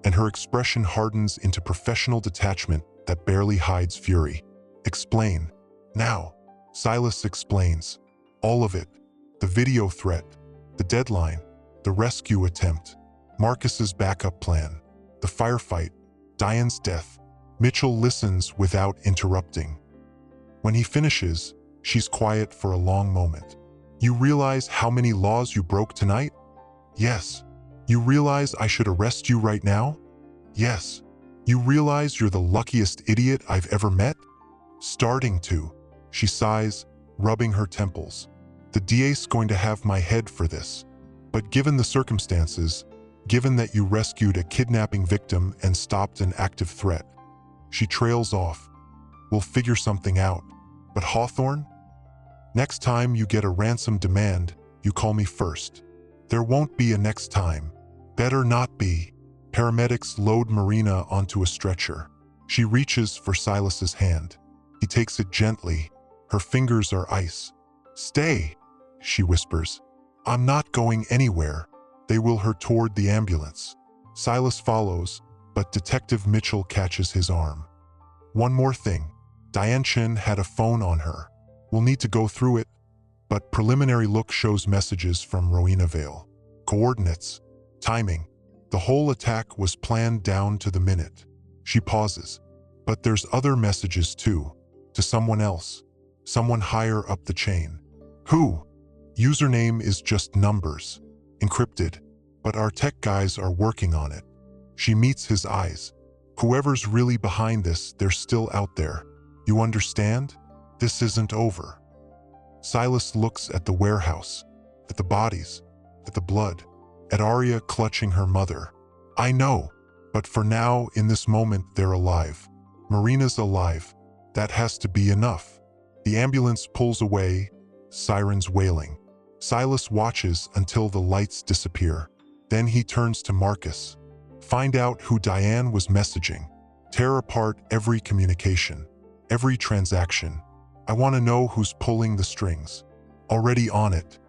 and her expression hardens into professional detachment that barely hides fury. Explain. Now. Silas explains. All of it. The video threat, the deadline, the rescue attempt, Marcus's backup plan, the firefight, Diane's death. Mitchell listens without interrupting. When he finishes, she's quiet for a long moment. You realize how many laws you broke tonight? Yes. You realize I should arrest you right now? Yes. You realize you're the luckiest idiot I've ever met? Starting to. She sighs, rubbing her temples. The DA's going to have my head for this. But given the circumstances, given that you rescued a kidnapping victim and stopped an active threat, she trails off. We'll figure something out. But Hawthorne? Next time you get a ransom demand, you call me first. There won't be a next time. Better not be. Paramedics load Marena onto a stretcher. She reaches for Silas's hand. He takes it gently. Her fingers are ice. "Stay," she whispers. "I'm not going anywhere." They wheel her toward the ambulance. Silas follows, but Detective Mitchell catches his arm. "One more thing. Diane Chen had a phone on her. We'll need to go through it, but preliminary look shows messages from Marena Vale. Coordinates, timing. The whole attack was planned down to the minute." She pauses. "But there's other messages too, to someone else, someone higher up the chain." "Who?" "Username is just numbers, encrypted, but our tech guys are working on it." She meets his eyes. "Whoever's really behind this, they're still out there. You understand? This isn't over." Silas looks at the warehouse, at the bodies, at the blood, at Aria clutching her mother. "I know, but for now, in this moment, they're alive. Marena's alive. That has to be enough." The ambulance pulls away, sirens wailing. Silas watches until the lights disappear. Then he turns to Marcus. "Find out who Diane was messaging. Tear apart every communication, every transaction. I want to know who's pulling the strings." "Already on it."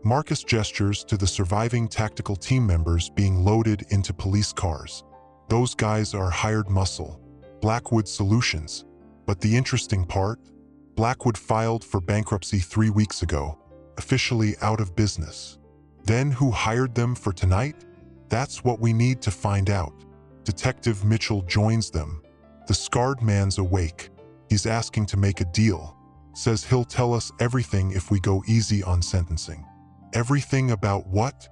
Marcus gestures to the surviving tactical team members being loaded into police cars. Those guys are hired muscle, Blackwood Solutions. But the interesting part? Blackwood filed for bankruptcy 3 weeks ago, officially out of business. Then who hired them for tonight? That's what we need to find out. Detective Mitchell joins them. The scarred man's awake. He's asking to make a deal. Says he'll tell us everything if we go easy on sentencing. Everything about what?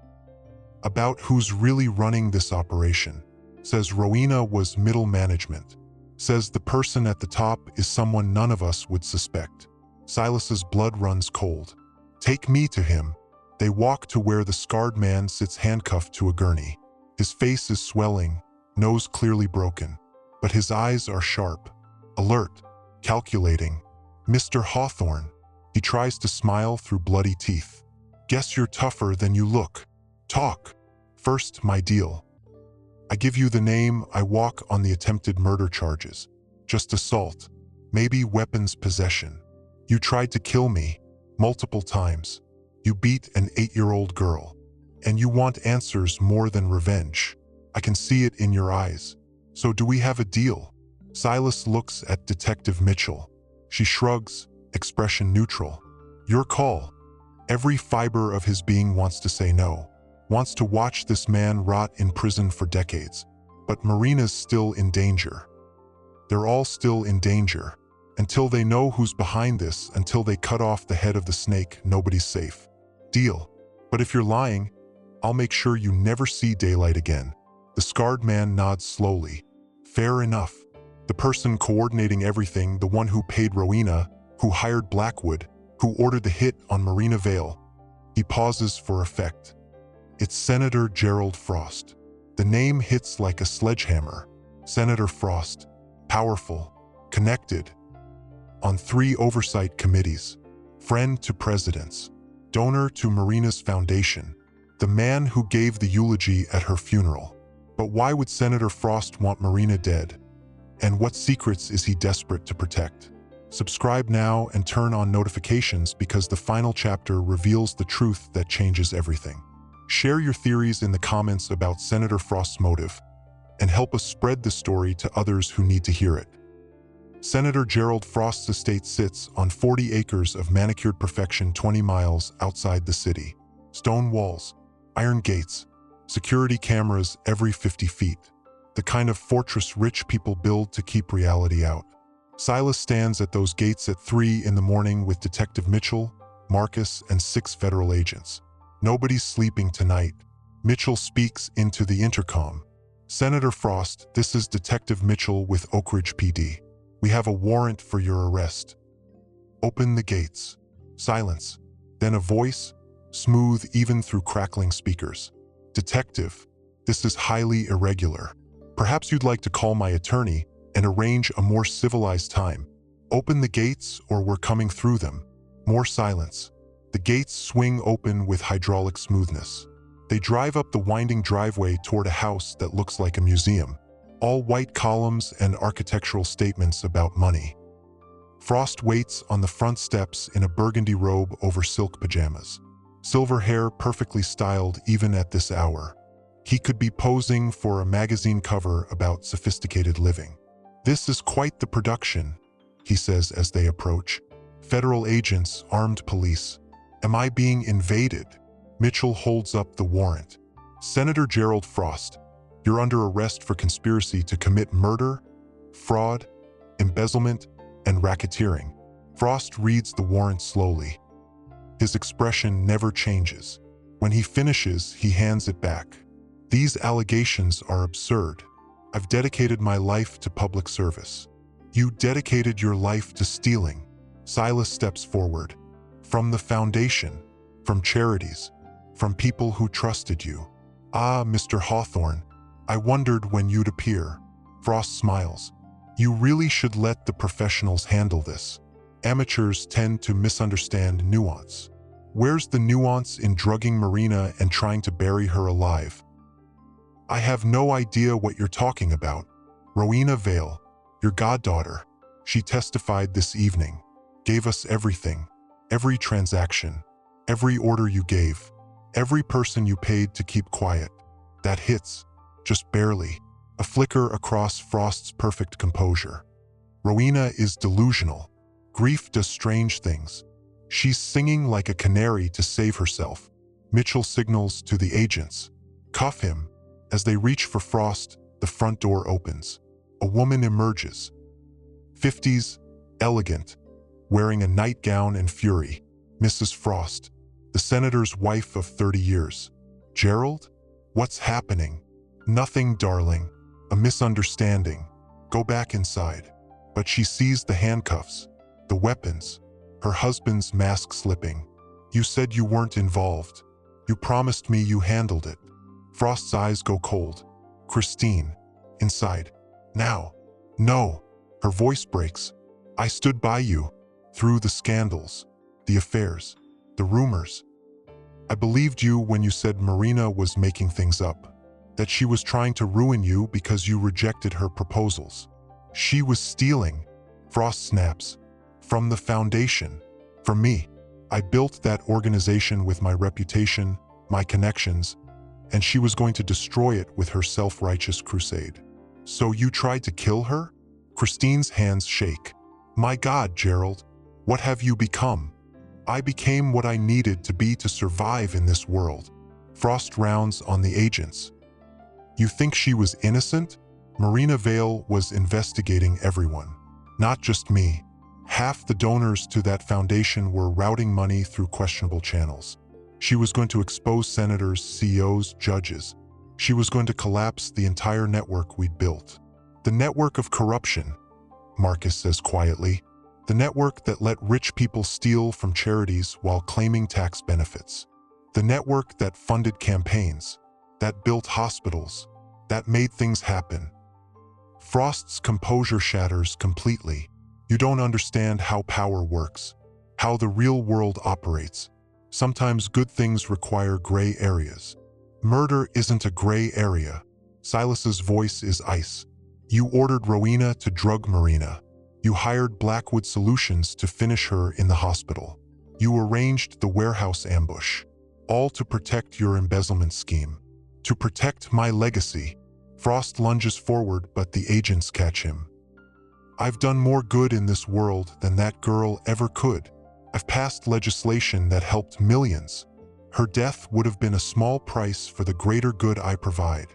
About who's really running this operation. Says Rowena was middle management. Says the person at the top is someone none of us would suspect. Silas's blood runs cold. "Take me to him." They walk to where the scarred man sits handcuffed to a gurney. His face is swelling, nose clearly broken, but his eyes are sharp, alert, calculating. "Mr. Hawthorne." He tries to smile through bloody teeth. "Guess you're tougher than you look. Talk. First, my deal. I give you the name, I walk on the attempted murder charges. Just assault, maybe weapons possession. You tried to kill me, multiple times. You beat an 8-year-old girl. And you want answers more than revenge. I can see it in your eyes. So do we have a deal?" Silas looks at Detective Mitchell. She shrugs, expression neutral. "Your call." Every fiber of his being wants to say no. Wants to watch this man rot in prison for decades. But Marena's still in danger. They're all still in danger. Until they know who's behind this, until they cut off the head of the snake, nobody's safe. Deal. But if you're lying, I'll make sure you never see daylight again. The scarred man nods slowly. Fair enough. The person coordinating everything, the one who paid Rowena, who hired Blackwood, who ordered the hit on Marena Vale. He pauses for effect. It's Senator Gerald Frost. The name hits like a sledgehammer. Senator Frost. Powerful. Connected. On 3 oversight committees. Friend to presidents. Donor to Marena's foundation. The man who gave the eulogy at her funeral. But why would Senator Frost want Marena dead? And what secrets is he desperate to protect? Subscribe now and turn on notifications because the final chapter reveals the truth that changes everything. Share your theories in the comments about Senator Frost's motive and help us spread the story to others who need to hear it. Senator Gerald Frost's estate sits on 40 acres of manicured perfection 20 miles outside the city. Stone walls, iron gates, security cameras every 50 feet. The kind of fortress rich people build to keep reality out. Silas stands at those gates at 3 in the morning with Detective Mitchell, Marcus, and 6 federal agents. Nobody's sleeping tonight. Mitchell speaks into the intercom. "Senator Frost, this is Detective Mitchell with Oak Ridge PD. We have a warrant for your arrest." "Open the gates." Silence. Then a voice, smooth even through crackling speakers. "Detective, this is highly irregular. Perhaps you'd like to call my attorney and arrange a more civilized time. Open the gates or we're coming through them." More silence. The gates swing open with hydraulic smoothness. They drive up the winding driveway toward a house that looks like a museum. All white columns and architectural statements about money. Frost waits on the front steps in a burgundy robe over silk pajamas. Silver hair perfectly styled even at this hour. He could be posing for a magazine cover about sophisticated living. "This is quite the production," he says as they approach. "Federal agents, armed police. Am I being invaded?" Mitchell holds up the warrant. "Senator Gerald Frost, you're under arrest for conspiracy to commit murder, fraud, embezzlement, and racketeering." Frost reads the warrant slowly. His expression never changes. When he finishes, he hands it back. "These allegations are absurd. I've dedicated my life to public service." "You dedicated your life to stealing." Silas steps forward. "From the foundation, from charities, from people who trusted you." "Ah, Mr. Hawthorne, I wondered when you'd appear." Frost smiles. "You really should let the professionals handle this. Amateurs tend to misunderstand nuance." "Where's the nuance in drugging Marena and trying to bury her alive?" "I have no idea what you're talking about. Marena Vale, your goddaughter, she testified this evening, gave us everything, every transaction, every order you gave, every person you paid to keep quiet." That hits, just barely, a flicker across Frost's perfect composure. "Rowena is delusional. Grief does strange things. She's singing like a canary to save herself." Mitchell signals to the agents. "Cuff him." As they reach for Frost, the front door opens. A woman emerges. 50s, elegant, wearing a nightgown and fury. Mrs. Frost, the senator's wife of 30 years. "Gerald? What's happening?" "Nothing, darling. A misunderstanding. Go back inside." But she sees the handcuffs, the weapons, her husband's mask slipping. "You said you weren't involved. You promised me you handled it." Frost's eyes go cold. "Christine, inside. Now." "No." Her voice breaks. "I stood by you, through the scandals, the affairs, the rumors. I believed you when you said Marena was making things up, that she was trying to ruin you because you rejected her proposals. She was stealing." Frost snaps. "From the foundation. From me. I built that organization with my reputation, my connections, and she was going to destroy it with her self-righteous crusade." "So you tried to kill her?" Christine's hands shake. "My God, Gerald, what have you become?" "I became what I needed to be to survive in this world." Frost rounds on the agents. "You think she was innocent?" Marena Vale was investigating everyone, not just me. Half the donors to that foundation were routing money through questionable channels. She was going to expose senators, CEOs, judges. She was going to collapse the entire network we'd built. "The network of corruption," Marcus says quietly. "The network that let rich people steal from charities while claiming tax benefits. The network that funded campaigns, that built hospitals, that made things happen." Frost's composure shatters completely. "You don't understand how power works, how the real world operates. Sometimes good things require gray areas. Murder isn't a gray area." Silas's voice is ice. "You ordered Rowena to drug Marena. You hired Blackwood Solutions to finish her in the hospital. You arranged the warehouse ambush, all to protect your embezzlement scheme. To protect my legacy." Frost lunges forward, but the agents catch him. "I've done more good in this world than that girl ever could. I've passed legislation that helped millions. Her death would have been a small price for the greater good I provide."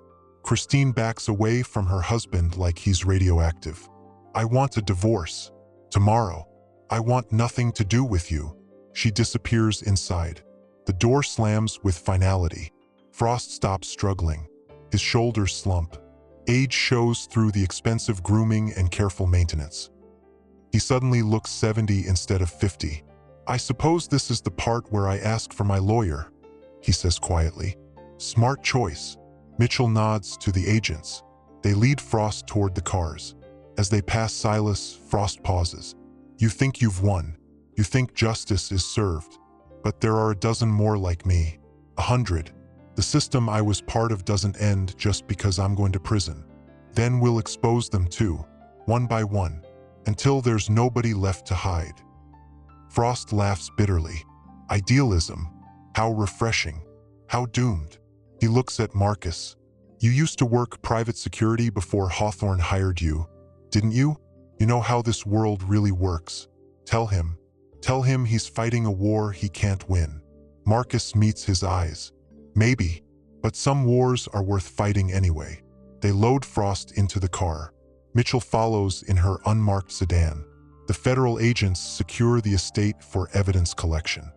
Christine backs away from her husband like he's radioactive. "I want a divorce. Tomorrow. I want nothing to do with you." She disappears inside. The door slams with finality. Frost stops struggling. His shoulders slump. Age shows through the expensive grooming and careful maintenance. He suddenly looks 70 instead of 50. "I suppose this is the part where I ask for my lawyer," he says quietly. "Smart choice." Mitchell nods to the agents. They lead Frost toward the cars. As they pass Silas, Frost pauses. "You think you've won. You think justice is served. But there are a dozen more like me. 100. The system I was part of doesn't end just because I'm going to prison. Then we'll expose them too, one by one, until there's nobody left to hide. Frost laughs bitterly. Idealism. How refreshing. How doomed. He looks at Marcus. You used to work private security before Hawthorne hired you, didn't you? You know how this world really works. Tell him. Tell him he's fighting a war he can't win. Marcus meets his eyes. Maybe, but some wars are worth fighting anyway. They load Frost into the car. Mitchell follows in her unmarked sedan. The federal agents secure the estate for evidence collection.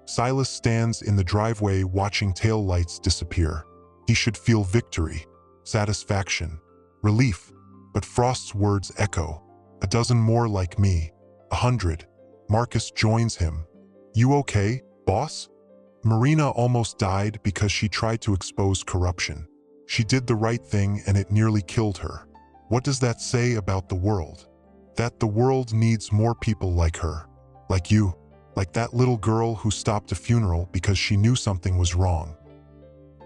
Silas stands in the driveway watching taillights disappear. He should feel victory, satisfaction, relief, but Frost's words echo. A dozen more like me. 100. Marcus joins him. You okay, boss? Marena almost died because she tried to expose corruption. She did the right thing and it nearly killed her. What does that say about the world? That the world needs more people like her. Like you. Like that little girl who stopped a funeral because she knew something was wrong.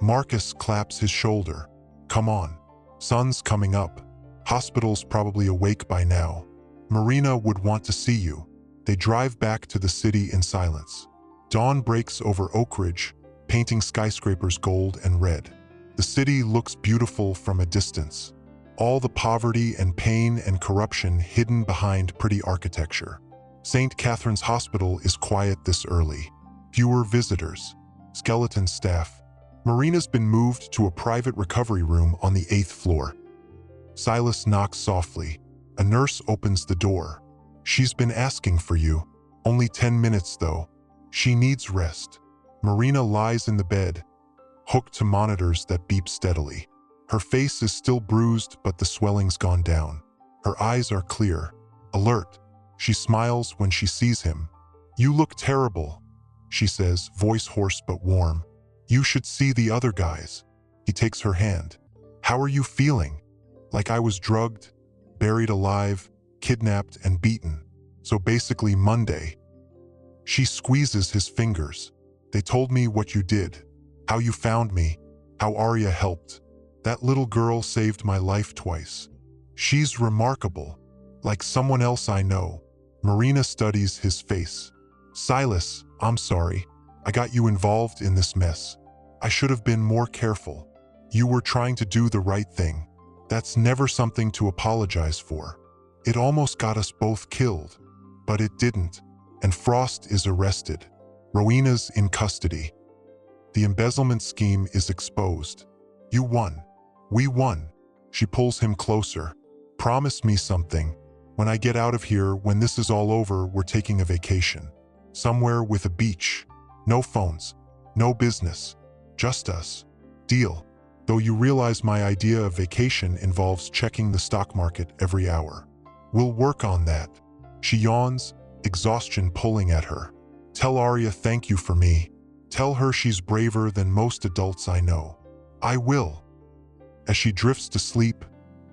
Marcus claps his shoulder. Come on. Sun's coming up. Hospital's probably awake by now. Marena would want to see you. They drive back to the city in silence. Dawn breaks over Oak Ridge, painting skyscrapers gold and red. The city looks beautiful from a distance. All the poverty and pain and corruption hidden behind pretty architecture. St. Catherine's Hospital is quiet this early. Fewer visitors. Skeleton staff. Marena's been moved to a private recovery room on the 8th floor. Silas knocks softly. A nurse opens the door. She's been asking for you. Only 10 minutes though. She needs rest. Marena lies in the bed, hooked to monitors that beep steadily. Her face is still bruised, but the swelling's gone down. Her eyes are clear, alert. She smiles when she sees him. You look terrible, she says, voice hoarse but warm. You should see the other guys. He takes her hand. How are you feeling? Like I was drugged, buried alive, kidnapped and beaten. So basically Monday. She squeezes his fingers. They told me what you did, how you found me, how Aria helped. That little girl saved my life twice. She's remarkable, like someone else I know. Marena studies his face. Silas, I'm sorry. I got you involved in this mess. I should have been more careful. You were trying to do the right thing. That's never something to apologize for. It almost got us both killed, but it didn't. And Frost is arrested. Rowena's in custody. The embezzlement scheme is exposed. You won. We won. She pulls him closer. Promise me something. When I get out of here, when this is all over, we're taking a vacation. Somewhere with a beach. No phones. No business. Just us. Deal. Though you realize my idea of vacation involves checking the stock market every hour. We'll work on that. She yawns, exhaustion pulling at her. Tell Aria thank you for me. Tell her she's braver than most adults I know. I will. As she drifts to sleep,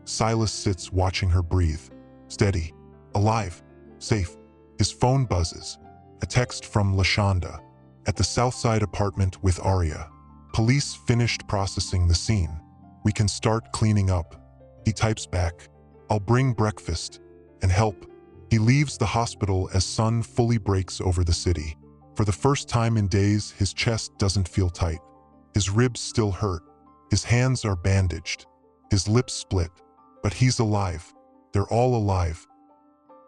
Silas sits watching her breathe. Steady. Alive. Safe. His phone buzzes. A text from LaShonda. At the Southside apartment with Aria. Police finished processing the scene. We can start cleaning up. He types back. I'll bring breakfast. And help. He leaves the hospital as sun fully breaks over the city. For the first time in days, his chest doesn't feel tight. His ribs still hurt. His hands are bandaged. His lips split. But he's alive. They're all alive.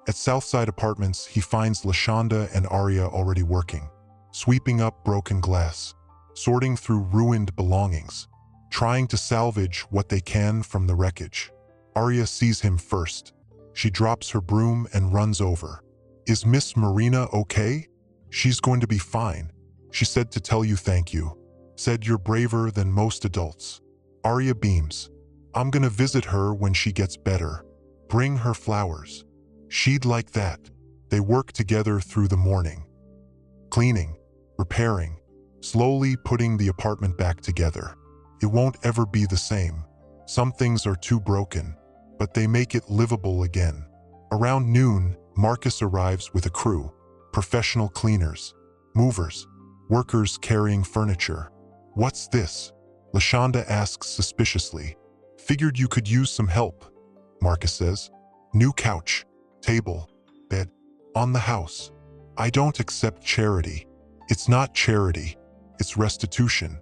At Southside Apartments, he finds LaShonda and Aria already working, sweeping up broken glass, sorting through ruined belongings, trying to salvage what they can from the wreckage. Aria sees him first. She drops her broom and runs over. Is Miss Marena okay? She's going to be fine. She said to tell you thank you. Said you're braver than most adults. Aria beams. I'm gonna visit her when she gets better. Bring her flowers. She'd like that. They work together through the morning. Cleaning, repairing, slowly putting the apartment back together. It won't ever be the same. Some things are too broken, but they make it livable again. Around noon, Marcus arrives with a crew. professional cleaners, movers, workers carrying furniture. "What's this?" Lashonda asks suspiciously. "Figured you could use some help," Marcus says. "New couch, table, bed, on the house." "I don't accept charity." "It's not charity, it's restitution.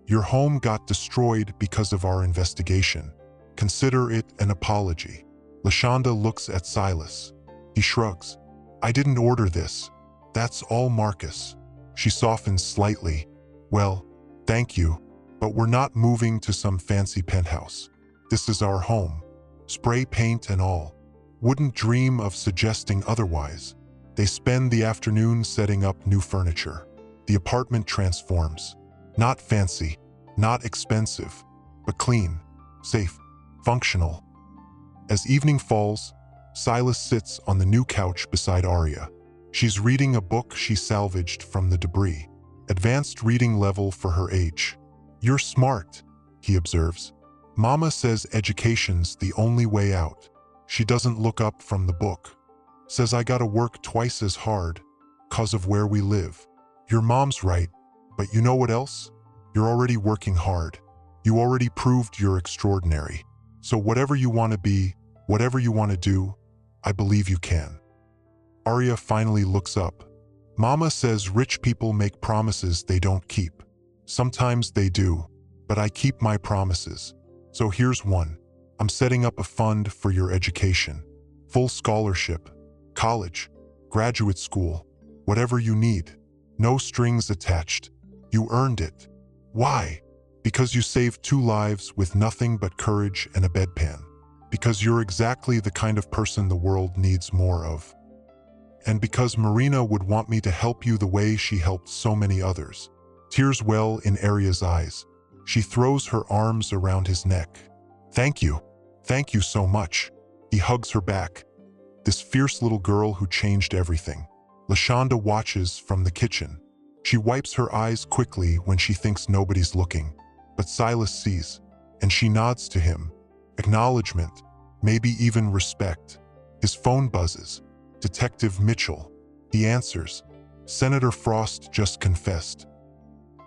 Your home got destroyed because of our investigation. Consider it an apology." Lashonda looks at Silas. He shrugs. "I didn't order this. That's all Marcus." She softens slightly. "Well, thank you, but we're not moving to some fancy penthouse. This is our home. Spray paint and all. Wouldn't dream of suggesting otherwise." They spend the afternoon setting up new furniture. The apartment transforms. Not fancy, not expensive, but clean, safe, functional. As evening falls, Silas sits on the new couch beside Aria. She's reading a book she salvaged from the debris. Advanced reading level for her age. "You're smart," he observes. "Mama says education's the only way out." She doesn't look up from the book. "Says I gotta work twice as hard, 'cause of where we live." Your mom's right, but you know what else? You're already working hard. You already proved you're extraordinary. So whatever you want to be, whatever you want to do, I believe you can. Aria finally looks up. "Mama says rich people make promises they don't keep. Sometimes they do, but I keep my promises. So here's one. I'm setting up a fund for your education. Full scholarship, college, graduate school, whatever you need. No strings attached. You earned it. Why? Because you saved 2 lives with nothing but courage and a bedpan. Because you're exactly the kind of person the world needs more of. And because Marena would want me to help you the way she helped so many others." Tears well in Aria's eyes. She throws her arms around his neck. "Thank you. Thank you so much." He hugs her back. This fierce little girl who changed everything. Lashonda watches from the kitchen. She wipes her eyes quickly when she thinks nobody's looking. But Silas sees, and she nods to him. Acknowledgement, maybe even respect. His phone buzzes. Detective Mitchell. He answers. "Senator Frost just confessed.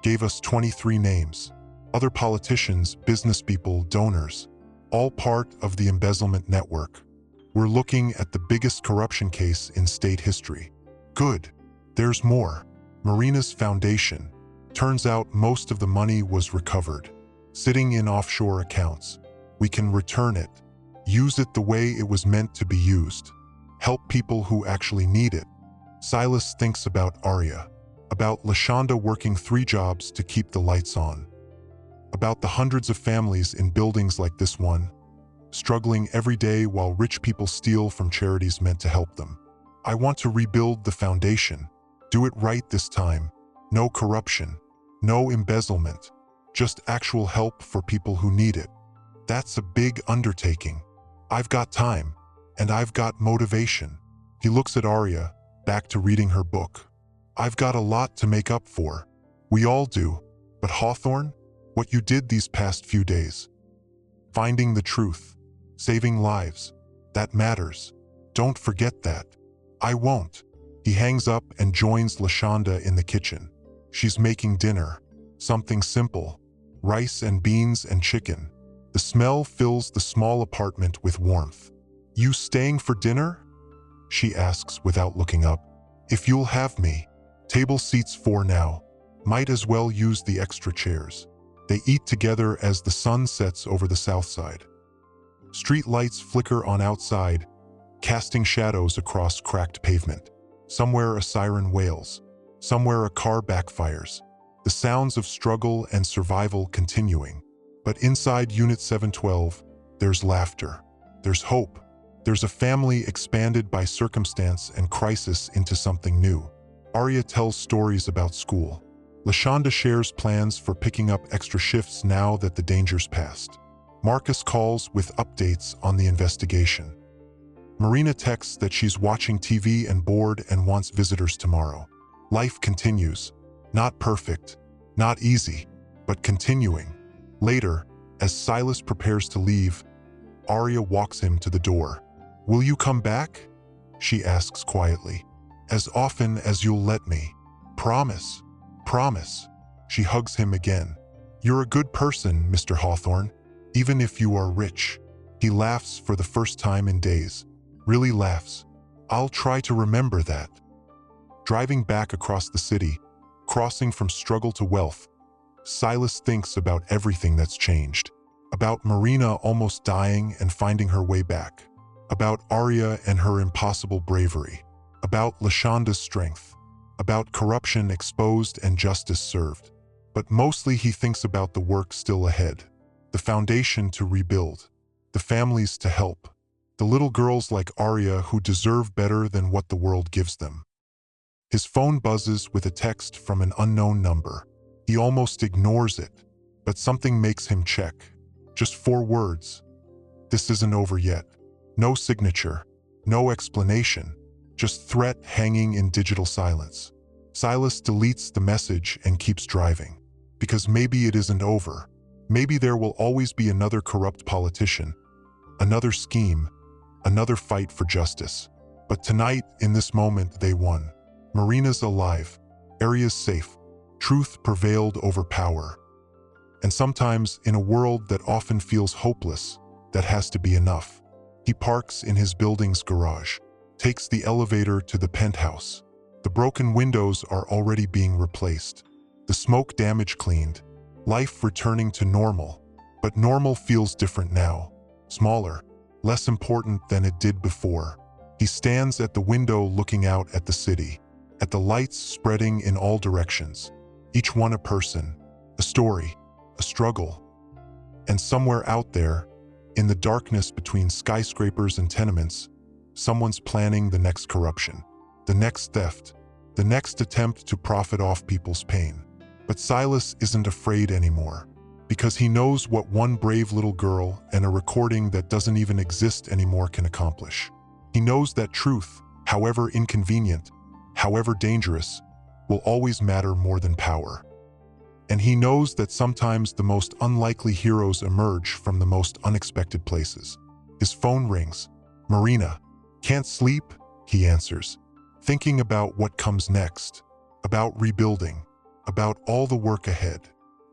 Gave us 23 names. Other politicians, businesspeople, donors. All part of the embezzlement network. We're looking at the biggest corruption case in state history." "Good. There's more." Marena's foundation. Turns out most of the money was recovered. Sitting in offshore accounts. We can return it. Use it the way it was meant to be used. Help people who actually need it. Silas thinks about Aria. About Lashonda working 3 jobs to keep the lights on. About the hundreds of families in buildings like this one, struggling every day while rich people steal from charities meant to help them. "I want to rebuild the foundation. Do it right this time. No corruption. No embezzlement. Just actual help for people who need it. That's a big undertaking. I've got time. And I've got motivation." He looks at Aria, back to reading her book. "I've got a lot to make up for. We all do. But Hawthorne, what you did these past few days. Finding the truth. Saving lives. That matters. Don't forget that." "I won't." He hangs up and joins Lashonda in the kitchen. She's making dinner. Something simple. Rice and beans and chicken. The smell fills the small apartment with warmth. "You staying for dinner?" she asks without looking up. "If you'll have me. Table seats 4 now. Might as well use the extra chairs." They eat together as the sun sets over the south side. Street lights flicker on outside, casting shadows across cracked pavement. Somewhere a siren wails. Somewhere a car backfires. The sounds of struggle and survival continuing. But inside Unit 712, there's laughter. There's hope. There's a family expanded by circumstance and crisis into something new. Aria tells stories about school. Lashonda shares plans for picking up extra shifts now that the danger's passed. Marcus calls with updates on the investigation. Marena texts that she's watching TV and bored and wants visitors tomorrow. Life continues. Not perfect, not easy, but continuing. Later, as Silas prepares to leave, Aria walks him to the door. "Will you come back?" she asks quietly. As often as you'll let me. Promise. Promise. She hugs him again. You're a good person, Mr. Hawthorne, even if you are rich. He laughs for the first time in days. Really laughs. I'll try to remember that. Driving back across the city, crossing from struggle to wealth, Silas thinks about everything that's changed. About Marena almost dying and finding her way back. About Aria and her impossible bravery. About Lashanda's strength. About corruption exposed and justice served. But mostly he thinks about the work still ahead. The foundation to rebuild. The families to help. The little girls like Aria who deserve better than what the world gives them. His phone buzzes with a text from an unknown number. He almost ignores it, but something makes him check. Just 4 words. This isn't over yet. No signature, no explanation, just threat hanging in digital silence. Silas deletes the message and keeps driving. Because maybe it isn't over. Maybe there will always be another corrupt politician, another scheme, another fight for justice. But tonight, in this moment, they won. Marena's alive. Aria's safe. Truth prevailed over power. And sometimes, in a world that often feels hopeless, that has to be enough. He parks in his building's garage, takes the elevator to the penthouse. The broken windows are already being replaced. The smoke damage cleaned. Life returning to normal. But normal feels different now. Smaller, less important than it did before. He stands at the window looking out at the city, at the lights spreading in all directions. Each one a person, a story, a struggle. And somewhere out there, in the darkness between skyscrapers and tenements, someone's planning the next corruption, the next theft, the next attempt to profit off people's pain. But Silas isn't afraid anymore, because he knows what one brave little girl and a recording that doesn't even exist anymore can accomplish. He knows that truth, however inconvenient, however dangerous, will always matter more than power. And he knows that sometimes the most unlikely heroes emerge from the most unexpected places. His phone rings. Marena. Can't sleep? He answers, thinking about what comes next, about rebuilding, about all the work ahead.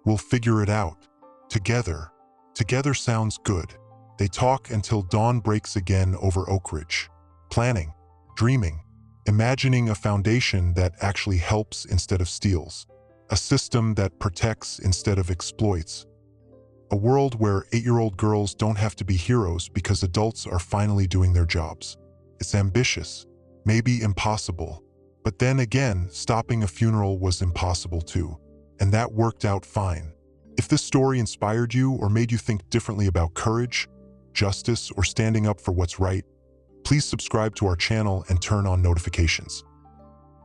We'll figure it out. Together. Together sounds good. They talk until dawn breaks again over Oak Ridge. Planning, dreaming, imagining a foundation that actually helps instead of steals. A system that protects instead of exploits. A world where 8-year-old girls don't have to be heroes because adults are finally doing their jobs. It's ambitious, maybe impossible. But then again, stopping a funeral was impossible too. And that worked out fine. If this story inspired you or made you think differently about courage, justice, or standing up for what's right, please subscribe to our channel and turn on notifications.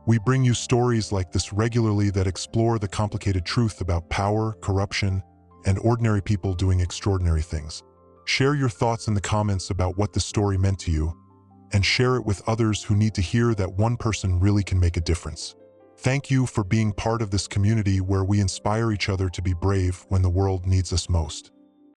We bring you stories like this regularly that explore the complicated truth about power, corruption, and ordinary people doing extraordinary things. Share your thoughts in the comments about what this story meant to you, and share it with others who need to hear that one person really can make a difference. Thank you for being part of this community where we inspire each other to be brave when the world needs us most.